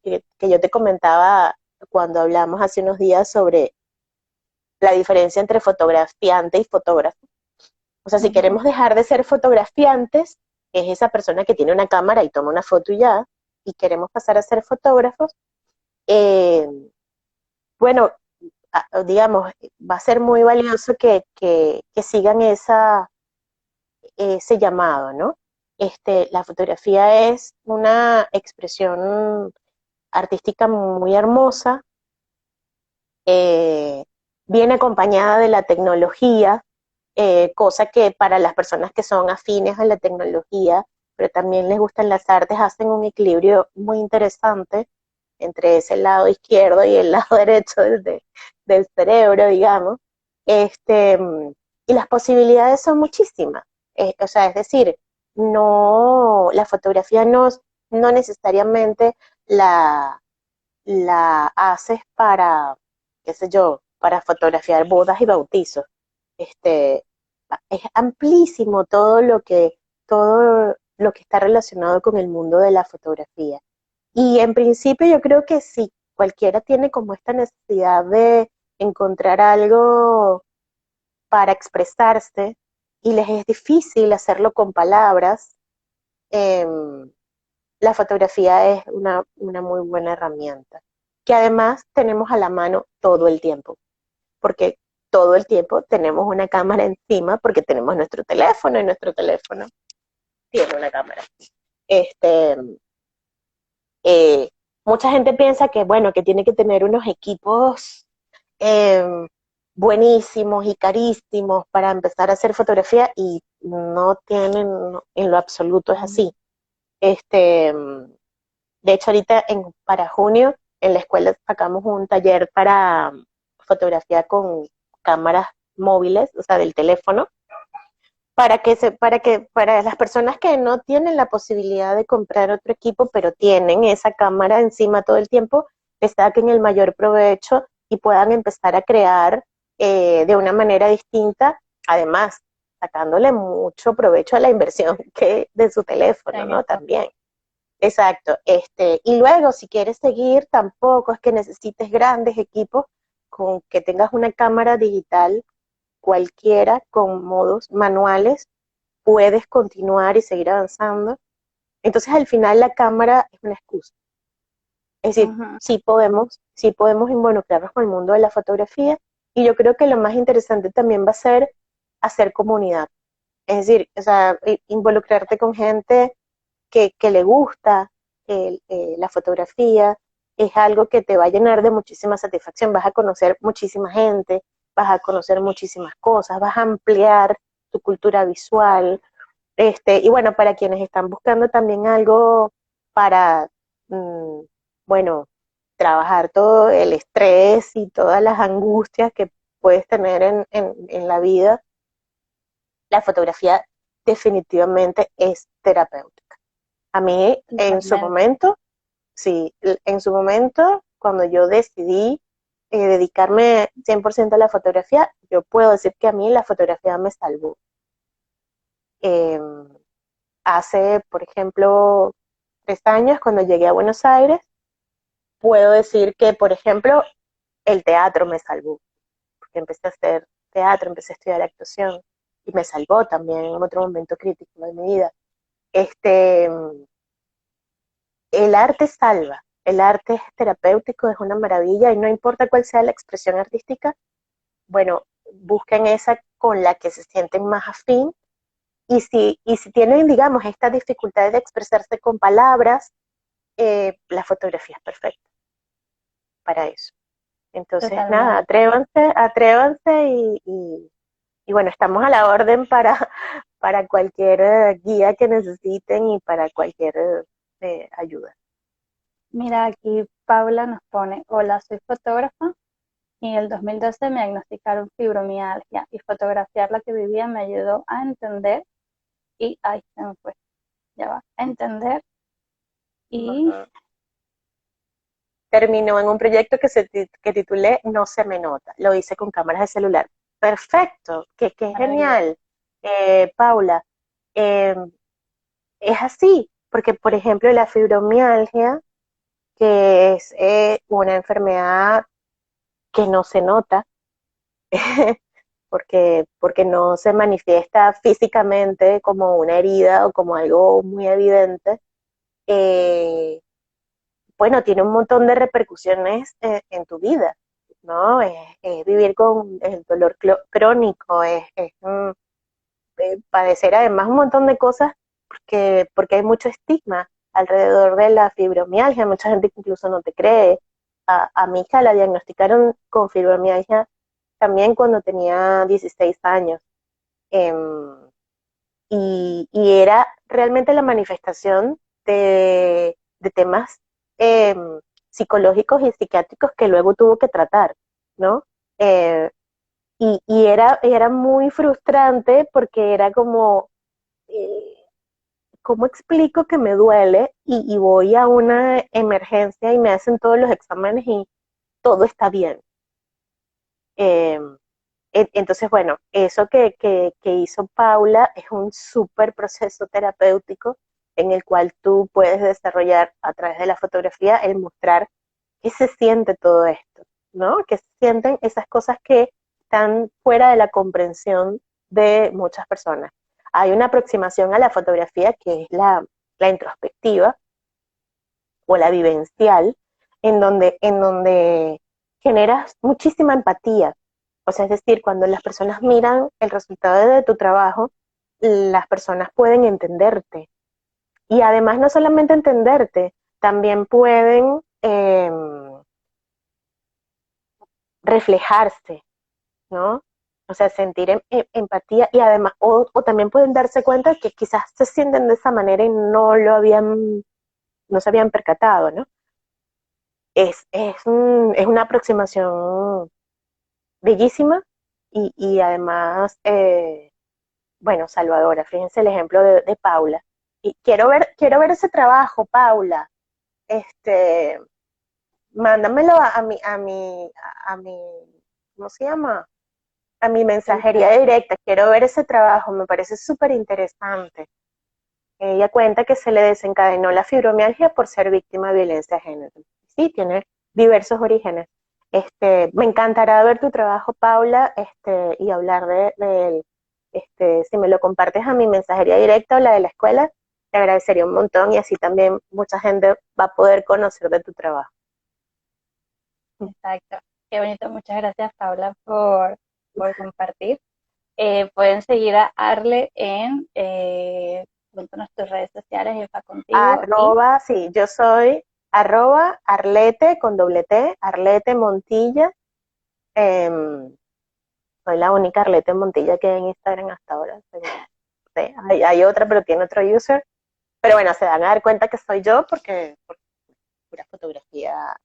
que yo te comentaba cuando hablamos hace unos días sobre la diferencia entre fotografiante y fotógrafo. O sea, si Ujú. queremos dejar de ser fotografiantes, que es esa persona que tiene una cámara y toma una foto y ya, y queremos pasar a ser fotógrafos, eh, bueno, digamos, va a ser muy valioso que sigan ese llamado, ¿no? La fotografía es una expresión artística muy hermosa, eh, viene acompañada de la tecnología, cosa que para las personas que son afines a la tecnología, pero también les gustan las artes, hacen un equilibrio muy interesante entre ese lado izquierdo y el lado derecho del cerebro, digamos. Este, y las posibilidades son muchísimas. O sea, es decir, no, la fotografía no necesariamente la, la haces para, qué sé yo, para fotografiar bodas y bautizos. Este, es amplísimo todo lo que está relacionado con el mundo de la fotografía. Y en principio yo creo que si cualquiera tiene como esta necesidad de encontrar algo para expresarse y les es difícil hacerlo con palabras, eh, la fotografía es una muy buena herramienta, que además tenemos a la mano todo el tiempo, porque todo el tiempo tenemos una cámara encima porque tenemos nuestro teléfono y nuestro teléfono tiene una cámara. Este, eh, Mucha gente piensa que, bueno, que tiene que tener unos equipos eh, buenísimos y carísimos para empezar a hacer fotografía y no tienen, en lo absoluto es así. Este, de hecho, ahorita para junio en la escuela sacamos un taller para fotografía con cámaras móviles, o sea, del teléfono, para las personas que no tienen la posibilidad de comprar otro equipo, pero tienen esa cámara encima todo el tiempo, le saquen el mayor provecho y puedan empezar a crear de una manera distinta, además sacándole mucho provecho a la inversión que de su teléfono, En ¿no? eso. También. Exacto. Y luego, si quieres seguir, tampoco es que necesites grandes equipos, con que tengas una cámara digital cualquiera con modos manuales, puedes continuar y seguir avanzando. Entonces, al final, la cámara es una excusa. Es decir, Ujú. sí podemos involucrarnos con el mundo de la fotografía, y yo creo que lo más interesante también va a ser hacer comunidad. Es decir, o sea, involucrarte con gente que le gusta. la fotografía es algo que te va a llenar de muchísima satisfacción, vas a conocer muchísima gente, vas a conocer muchísimas cosas, vas a ampliar tu cultura visual, y bueno, para quienes están buscando también algo para, mm, bueno, trabajar todo el estrés y todas las angustias que puedes tener en la vida, la fotografía definitivamente es terapéutica. A mí, en su Totalmente. momento, sí, en su momento, cuando yo decidí dedicarme 100% a la fotografía, yo puedo decir que a mí la fotografía me salvó. Eh, Hace, por ejemplo, 3 años, cuando llegué a Buenos Aires, puedo decir que, por ejemplo, el teatro me salvó, porque empecé a hacer teatro, empecé a estudiar actuación y me salvó también en otro momento crítico de mi vida. Este, el arte salva, el arte es terapéutico, es una maravilla y no importa cuál sea la expresión artística, bueno, busquen esa con la que se sienten más afín y si tienen, digamos, esta dificultad de expresarse con palabras, la fotografía es perfecta para eso. Entonces, nada, Totalmente. atrévanse, atrévanse y bueno, estamos a la orden para cualquier guía que necesiten y para cualquier ayuda. Mira, aquí Paula nos pone, hola, soy fotógrafa y en el 2012 me diagnosticaron fibromialgia y fotografiar la que vivía me ayudó a entender y, ay, se me fue, ya va, a entender y, Ajá. Terminó en un proyecto que titulé No se me nota. Lo hice con cámaras de celular. Perfecto, qué maravilloso. genial. Paula, eh, es así, porque por ejemplo la fibromialgia, que es una enfermedad que no se nota, porque no se manifiesta físicamente como una herida o como algo muy evidente, eh, bueno, tiene un montón de repercusiones en tu vida, ¿no? Es vivir con el dolor crónico, padecer además un montón de cosas porque hay mucho estigma alrededor de la fibromialgia, mucha gente que incluso no te cree. A mi hija la diagnosticaron con fibromialgia también cuando tenía 16 años. em, y era realmente la manifestación de temas psicológicos y psiquiátricos que luego tuvo que tratar, ¿no? Eh, y era muy frustrante porque era como, eh, ¿cómo explico que me duele y voy a una emergencia y me hacen todos los exámenes y todo está bien? Eh, entonces, bueno, eso que hizo Paula es un súper proceso terapéutico en el cual tú puedes desarrollar a través de la fotografía el mostrar qué se siente todo esto, ¿no? ¿Qué se sienten esas cosas que están fuera de la comprensión de muchas personas? Hay una aproximación a la fotografía que es la introspectiva o la vivencial, en donde generas muchísima empatía. O sea, es decir, cuando las personas miran el resultado de tu trabajo, las personas pueden entenderte. Y además no solamente entenderte, también pueden reflejarse, ¿no? O sea, sentir empatía y además, o también pueden darse cuenta que quizás se sienten de esa manera y no se habían percatado, ¿no? Es una aproximación bellísima y además, bueno, salvadora. Fíjense el ejemplo de Paula. Y quiero ver ese trabajo, Paula. Este, mándamelo a mi, ¿cómo se llama? A mi mensajería directa. Quiero ver ese trabajo, me parece súper interesante. Ella cuenta que se le desencadenó la fibromialgia por ser víctima de violencia de género. Sí, tiene diversos orígenes. Me encantará ver tu trabajo, Paula, y hablar de él. Si me lo compartes a mi mensajería directa o la de la escuela, te agradecería un montón y así también mucha gente va a poder conocer de tu trabajo. Exacto. Qué bonito. Muchas gracias, Paula, por compartir. Pueden seguir a Arle en Cuéntanos tus redes sociales, Efa Contigo y Arroba, sí, yo soy arroba Arlete con doble T, Arlete Montilla. em, Soy la única Arlete Montilla que hay en Instagram hasta ahora. Sí, hay otra, pero tiene otro user. Pero bueno, se van a dar cuenta que soy yo porque pura fotografía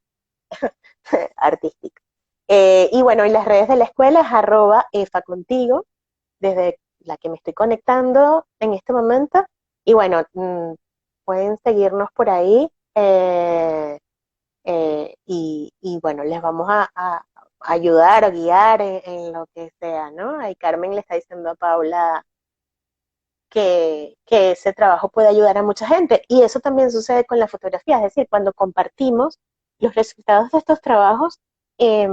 artística. Y bueno, y las redes de la escuela es arroba Efa Contigo, desde la que me estoy conectando en este momento. Y bueno, pueden seguirnos por ahí. Y bueno, les vamos a ayudar o guiar en lo que sea, ¿no? Ahí Carmen le está diciendo a Paula que ese trabajo puede ayudar a mucha gente. Y eso también sucede con la fotografía, es decir, cuando compartimos los resultados de estos trabajos, eh,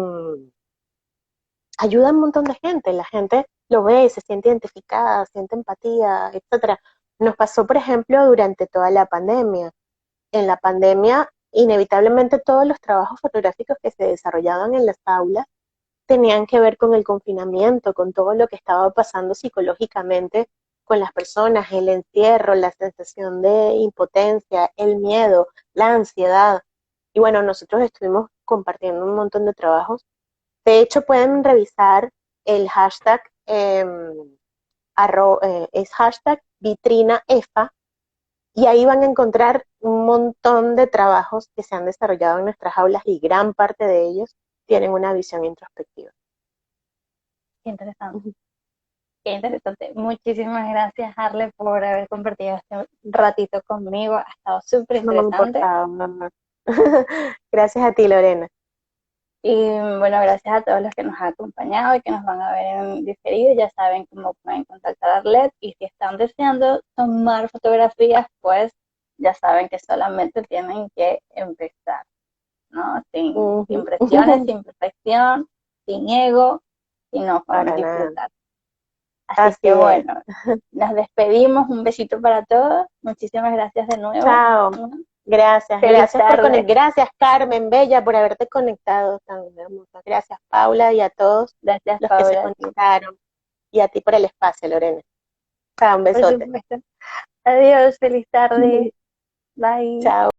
ayuda a un montón de gente. La gente lo ve, se siente identificada, siente empatía, etcétera. Nos pasó, por ejemplo, durante toda la pandemia. En la pandemia, inevitablemente todos los trabajos fotográficos que se desarrollaban en las aulas tenían que ver con el confinamiento, con todo lo que estaba pasando psicológicamente con las personas, el encierro, la sensación de impotencia, el miedo, la ansiedad. Y bueno, nosotros estuvimos compartiendo un montón de trabajos. De hecho, pueden revisar el hashtag, es hashtag vitrinaefa, y ahí van a encontrar un montón de trabajos que se han desarrollado en nuestras aulas y gran parte de ellos tienen una visión introspectiva. qué interesante. Qué interesante. Muchísimas gracias, Harle, por haber compartido este ratito conmigo. Ha estado súper No me interesante. importa, mamá. Gracias a ti, Lorena. Y bueno, gracias a todos los que nos han acompañado y que nos van a ver en diferido. Ya saben cómo pueden contactar a Arlet. Y si están deseando tomar fotografías, pues ya saben que solamente tienen que empezar, ¿no? Sin Ujú. presiones, sin perfección, sin ego, sino con Para nada. disfrutar. Así Así que es. bueno, nos despedimos. Un besito para todos. Muchísimas gracias de nuevo. Chao. Gracias, Feliz gracias por tarde. conectar. Gracias, Carmen, Bella, por haberte conectado tan hermosa. Gracias, Paula, y a todos Gracias, los que se Paula. conectaron. Y a ti por el espacio, Lorena. Chao, un Por besote. supuesto. Adiós, feliz tarde. Bye. Chao.